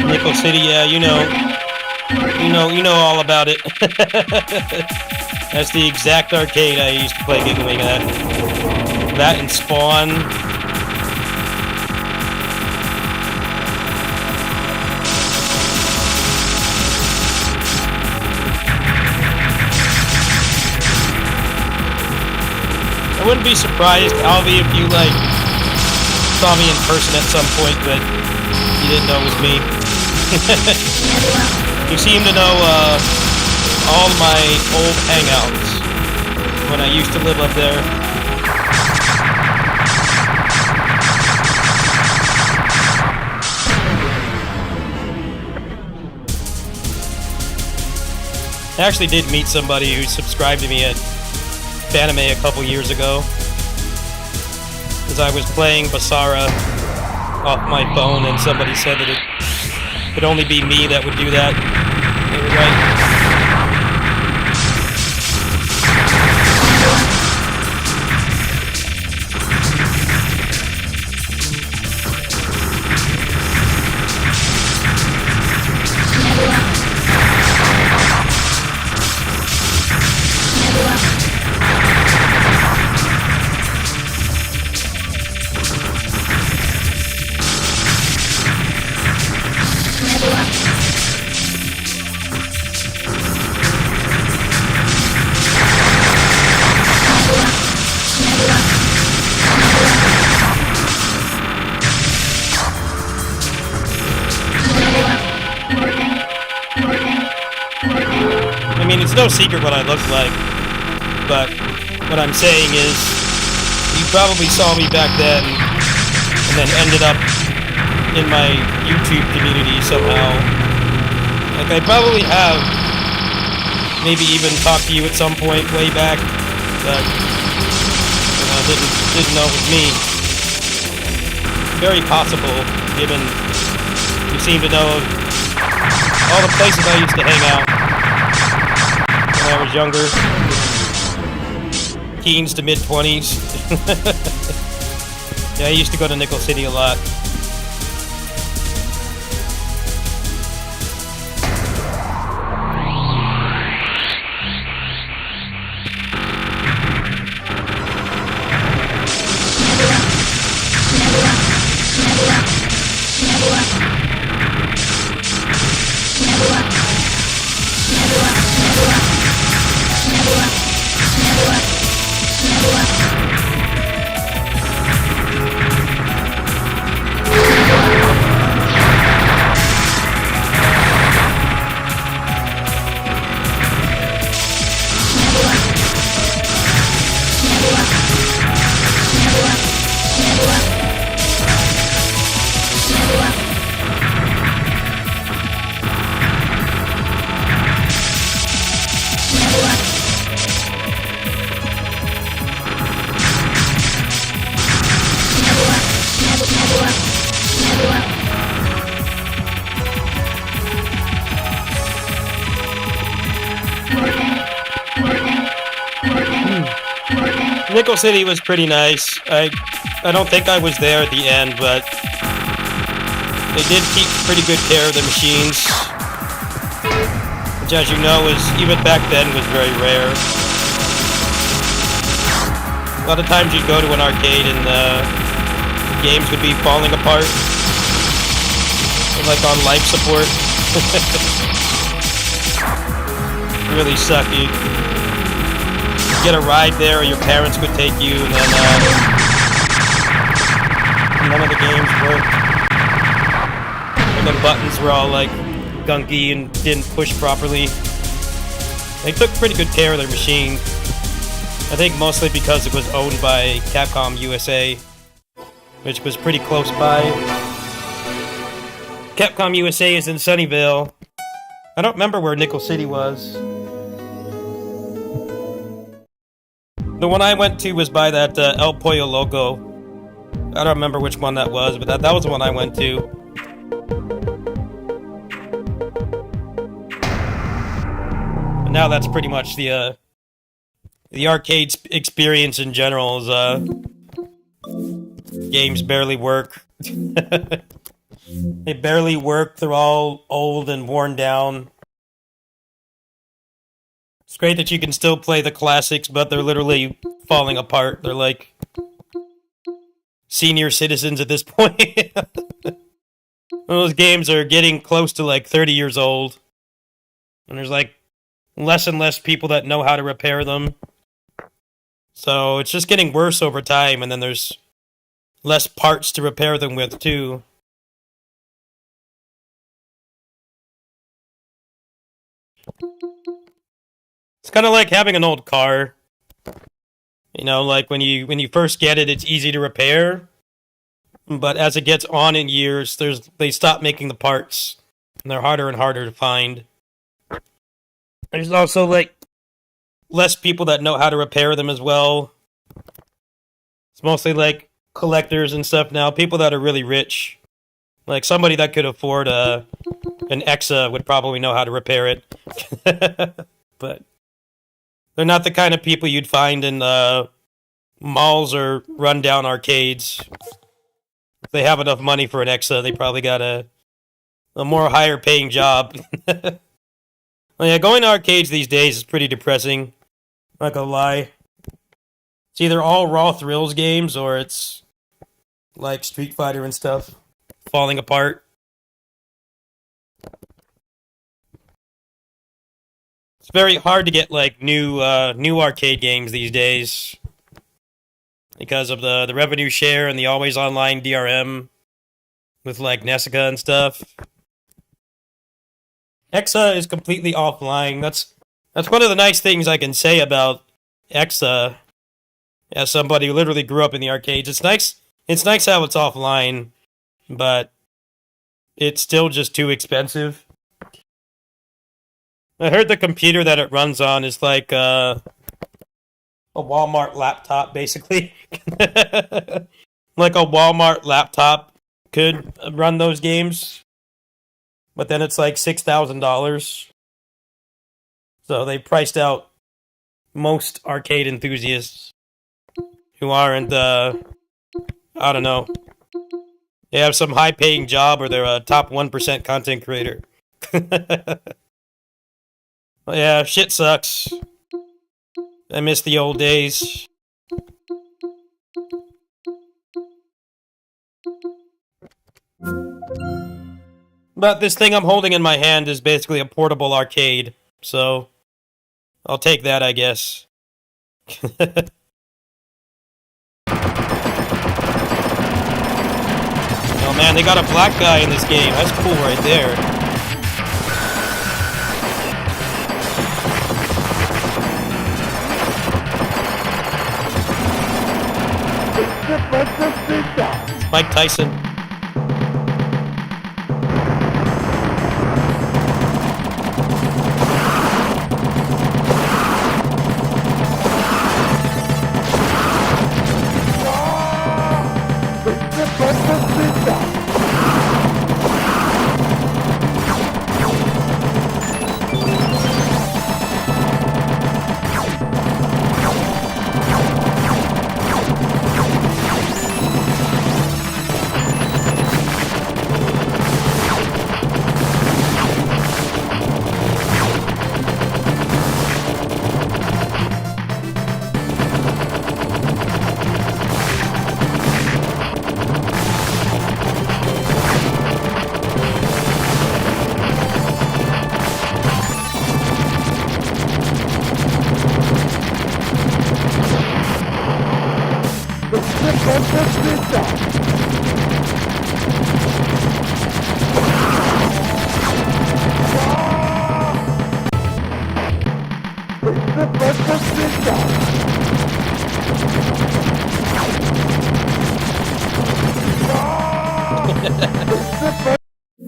Nickel City, yeah, you know all about it. That's the exact arcade I used to play Giggling at. That and Spawn. I wouldn't be surprised, Alvy, if you saw me in person at some point, but you didn't know it was me. You seem to know all my old hangouts when I used to live up there. I actually did meet somebody who subscribed to me at Fanime a couple years ago, because I was playing Basara off my phone and somebody said that it could only be me that would do that. They were right. I mean, it's no secret what I look like, but what I'm saying is, you probably saw me back then, and then ended up in my YouTube community somehow. Like, I probably have maybe even talked to you at some point way back, but didn't know it was me. Very possible, given you seem to know all the places I used to hang out when I was younger. Teens to mid-20s. Yeah, I used to go to Nickel City a lot. Nickel City was pretty nice. I don't think I was there at the end, but they did keep pretty good care of the machines, which, as you know, even back then was very rare. A lot of times you'd go to an arcade and the games would be falling apart, like on life support. Really sucky. Get a ride there, or your parents could take you, and then none of the games worked. And the buttons were all like gunky and didn't push properly. They took pretty good care of their machine. I think mostly because it was owned by Capcom USA, which was pretty close by. Capcom USA is in Sunnyvale. I don't remember where Nickel City was. The one I went to was by that El Pollo Loco. I don't remember which one that was, but that was the one I went to. But now that's pretty much the arcade experience in general. Is games barely work. They barely work. They're all old and worn down. It's great that you can still play the classics, but they're literally falling apart. They're like senior citizens at this point. Those games are getting close to like 30 years old. And there's like less and less people that know how to repair them. So it's just getting worse over time, and then there's less parts to repair them with too. It's kind of like having an old car. You know, like when you first get it, it's easy to repair. But as it gets on in years, they stop making the parts. And they're harder and harder to find. There's also like less people that know how to repair them as well. It's mostly like collectors and stuff now. People that are really rich. Like somebody that could afford an Exa would probably know how to repair it. But they're not the kind of people you'd find in malls or rundown arcades. If they have enough money for an Exa, they probably got a more higher paying job. Well, yeah, going to arcades these days is pretty depressing. Not gonna lie. It's either all Raw Thrills games or it's like Street Fighter and stuff falling apart. It's very hard to get like new arcade games these days because of the revenue share and the always online DRM with like Nessica and stuff. Exa is completely offline. That's one of the nice things I can say about Exa as somebody who literally grew up in the arcades. It's nice how it's offline, but it's still just too expensive. I heard the computer that it runs on is like a Walmart laptop, basically. Like a Walmart laptop could run those games. But then it's like $6,000. So they priced out most arcade enthusiasts who aren't, I don't know, they have some high-paying job or they're a top 1% content creator. Yeah, shit sucks. I miss the old days. But this thing I'm holding in my hand is basically a portable arcade, so I'll take that, I guess. Oh man, they got a black guy in this game. That's cool right there. It's Mike Tyson.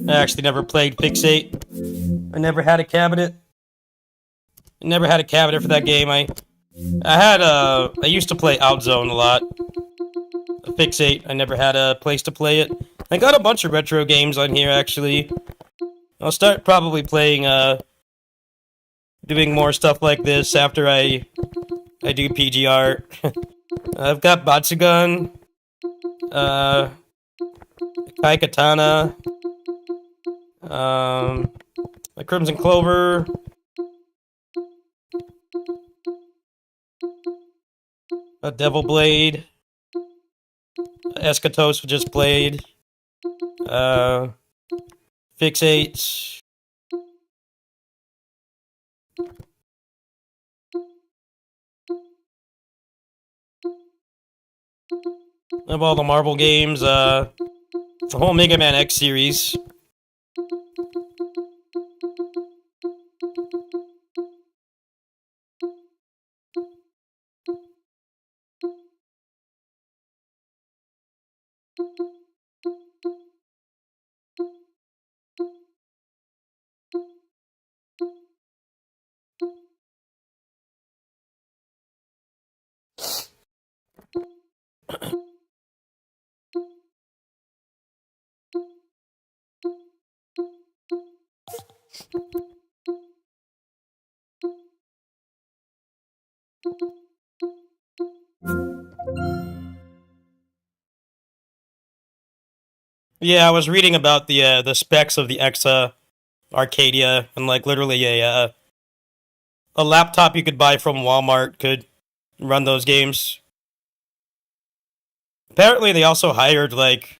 I actually never played Fixate. I never had a cabinet. I never had a cabinet for that game. I used to play Outzone a lot. Fixate, I never had a place to play it. I got a bunch of retro games on here, actually. I'll start probably playing, doing more stuff like this after I do PGR. I've got Batsugun, Kai Katana, my Crimson Clover, a Devil Blade, Eschatos just played, Fixate, of all the Marvel games, the whole Mega Man X series. Yeah, I was reading about the specs of the Exa Arcadia, and like literally a laptop you could buy from Walmart could run those games. Apparently, they also hired like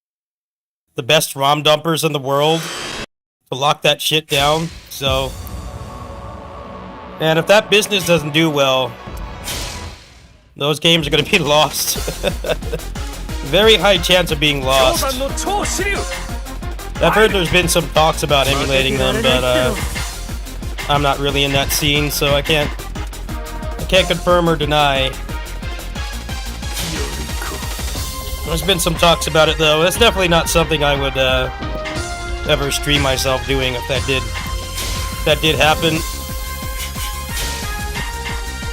the best ROM dumpers in the world to lock that shit down. So, and if that business doesn't do well, those games are going to be lost. Very high chance of being lost. I've heard there's been some talks about emulating them, but I'm not really in that scene, so I can't confirm or deny. There's been some talks about it though. That's definitely not something I would ever stream myself doing if that did happen.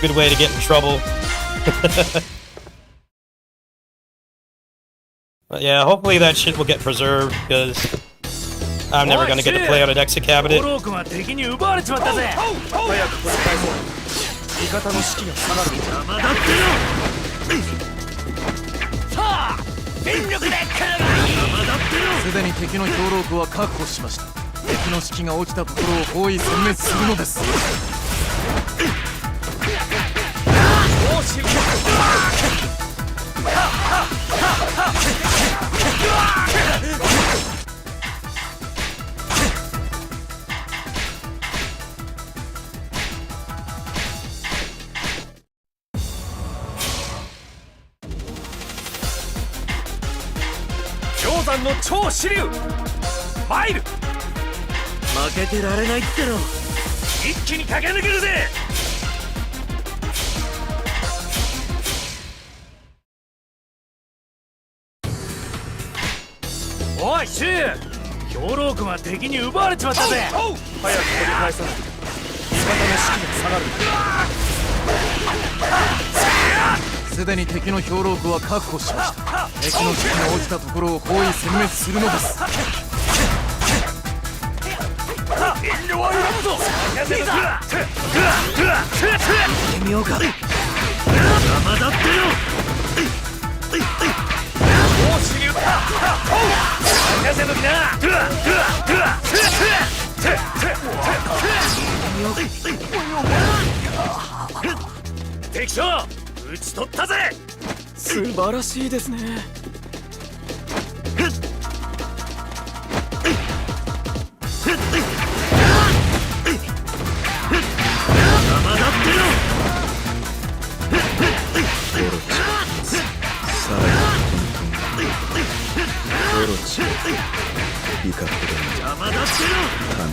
Good way to get in trouble. But yeah, hopefully that shit will get preserved, because I'm never gonna get to play on an Exa cabinet. I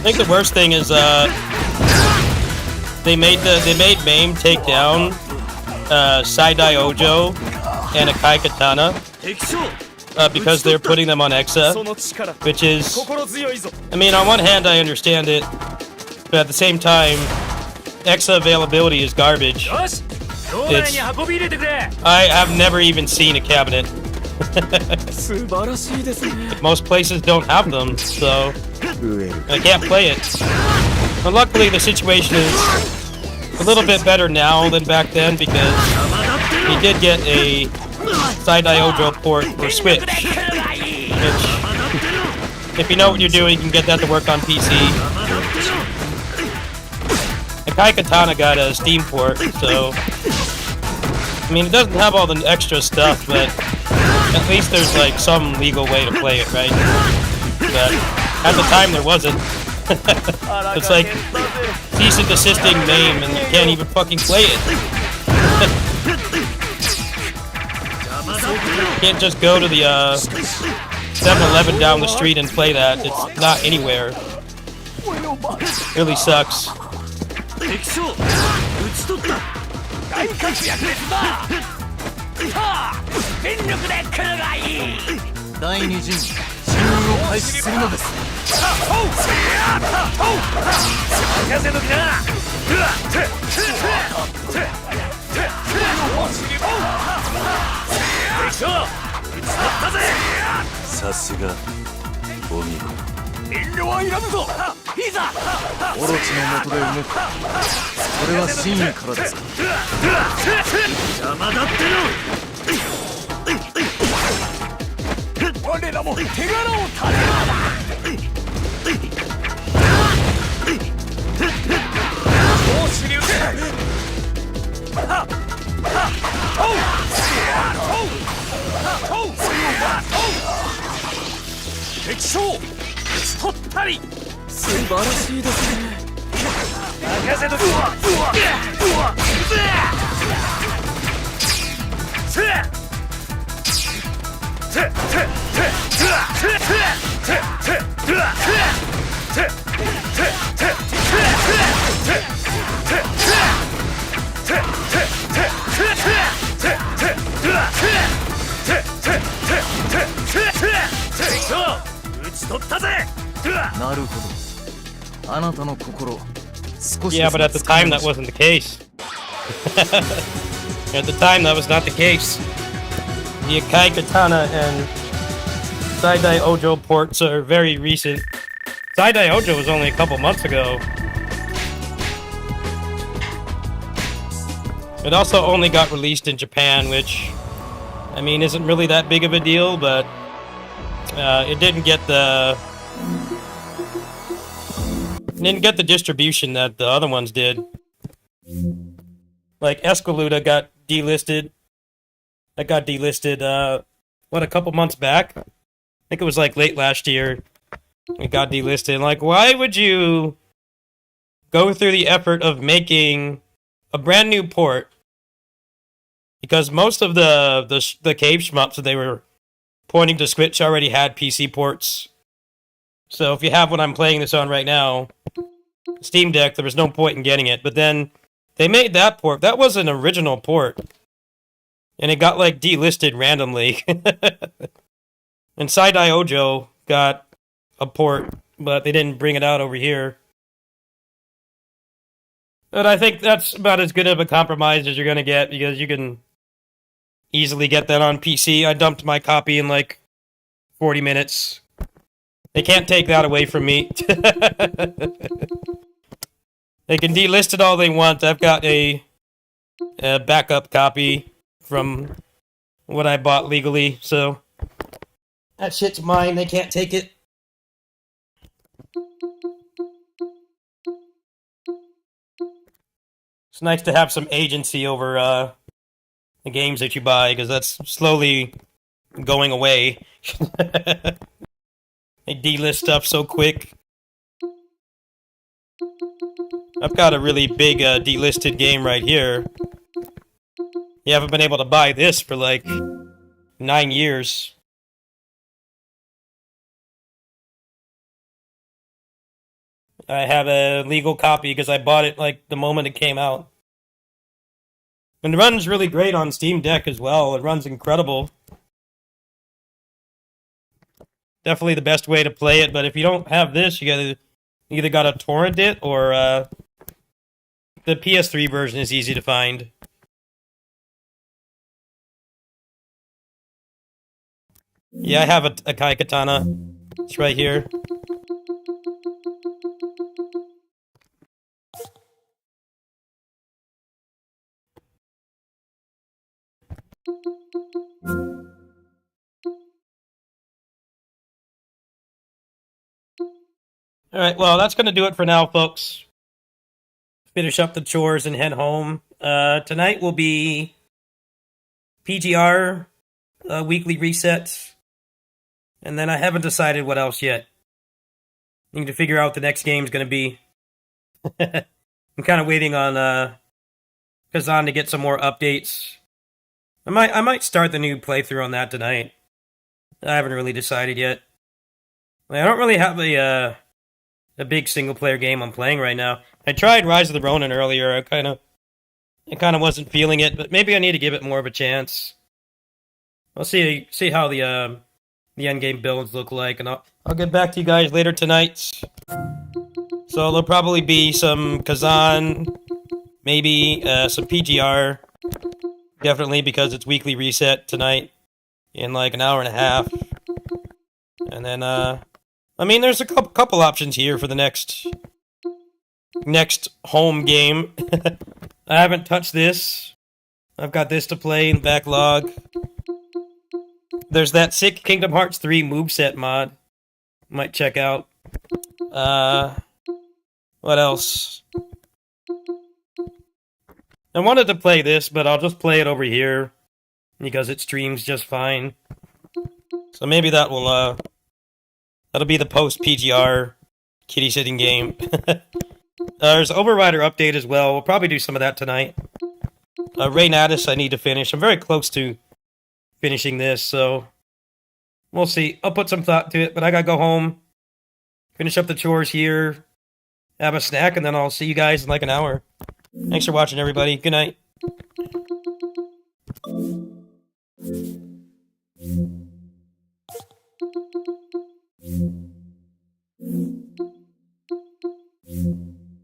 think the worst thing is they made MAME take down Saidai Ojo and Akai Katana, because they're putting them on Exa, which is, I mean, on one hand I understand it, but at the same time, Exa availability is garbage. I have never even seen a cabinet. Most places don't have them, so I can't play it. But luckily the situation is a little bit better now than back then, because he did get a Side-Eye Ojo port for Switch, which, if you know what you're doing, you can get that to work on PC. And Kai Katana got a Steam port, so I mean, it doesn't have all the extra stuff, but at least there's like some legal way to play it, right? But at the time there wasn't. It's like cease and desisting name and you can't even fucking play it. You can't just go to the 7-Eleven down the street and play that. It's not anywhere. It really sucks. 第二陣進入を開始するのです。さすがお見事。遠慮はいらぬぞ。いざ。オロチの下で動く。それは真意からですか。邪魔だっての。我らも手柄を立てるのだ。調子に打て。敵将討ち取ったり。素晴らしいですね。任せとけ。なるほど。あなたの心。Yeah, but at the time that wasn't the case. At the time that was not the case. The Akai Katana and Side-Eye Ojo ports are very recent. Side-Eye Ojo was only a couple months ago. It also only got released in Japan, which, I mean, isn't really that big of a deal, but it didn't get the distribution that the other ones did. Like Escaluda got delisted. That got delisted, a couple months back? I think it was like late last year. It got delisted. Like, why would you go through the effort of making a brand new port? Because most of the cave shmups that they were pointing to Switch already had PC ports. So if you have what I'm playing this on right now, Steam Deck, there was no point in getting it. But then they made that port. That was an original port. And it got, like, delisted randomly. And Side-Eye Ojo got a port, but they didn't bring it out over here. But I think that's about as good of a compromise as you're going to get, because you can easily get that on PC. I dumped my copy in, like, 40 minutes. They can't take that away from me. They can delist it all they want. I've got a backup copy from what I bought legally, so that shit's mine. They can't take it. It's nice to have some agency over the games that you buy, because that's slowly going away. They delist stuff so quick. I've got a really big delisted game right here. You haven't been able to buy this for like 9 years. I have a legal copy because I bought it like the moment it came out. And it runs really great on Steam Deck as well. It runs incredible. definitely the best way to play it. But if you don't have this, you either gotta torrent it or the PS3 version is easy to find. Yeah, I have a Kai Katana. It's right here. Alright, well, that's going to do it for now, folks. Finish up the chores and head home. Tonight will be PGR, weekly reset. And then I haven't decided what else yet. Need to figure out what the next game's going to be. I'm kind of waiting on Kazan to get some more updates. I might start the new playthrough on that tonight. I haven't really decided yet. I don't really have a big single player game I'm playing right now. I tried Rise of the Ronin earlier. I kind of wasn't feeling it, but maybe I need to give it more of a chance. I'll see how the end game builds look like, and I'll get back to you guys later tonight. So there'll probably be some Kazan, maybe some PGR. Definitely, because it's weekly reset tonight in like an hour and a half. And then, I mean, there's a couple options here for the next home game. I haven't touched this. I've got this to play in backlog. There's that sick Kingdom Hearts 3 moveset mod. Might check out. What else? I wanted to play this, but I'll just play it over here because it streams just fine. So maybe that'll be the post PGR Kittysitting game. There's Overrider update as well. We'll probably do some of that tonight. Ray Natus I need to finish. I'm very close to finishing this, so we'll see. I'll put some thought to it, but I gotta go home, finish up the chores here, have a snack, and then I'll see you guys in like an hour. Thanks for watching, everybody. Good night.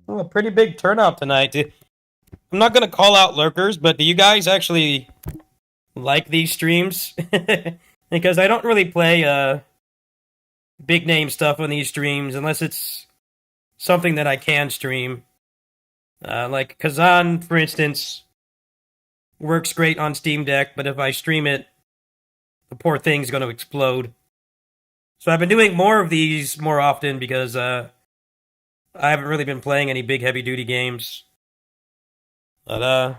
Oh, a pretty big turnout tonight. I'm not going to call out lurkers, but do you guys actually like these streams? Because I don't really play big name stuff on these streams unless it's something that I can stream. Like Kazan, for instance, works great on Steam Deck, but if I stream it, the poor thing's going to explode. So I've been doing more of these more often because I haven't really been playing any big heavy-duty games. But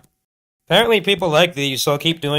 apparently people like these, so I'll keep doing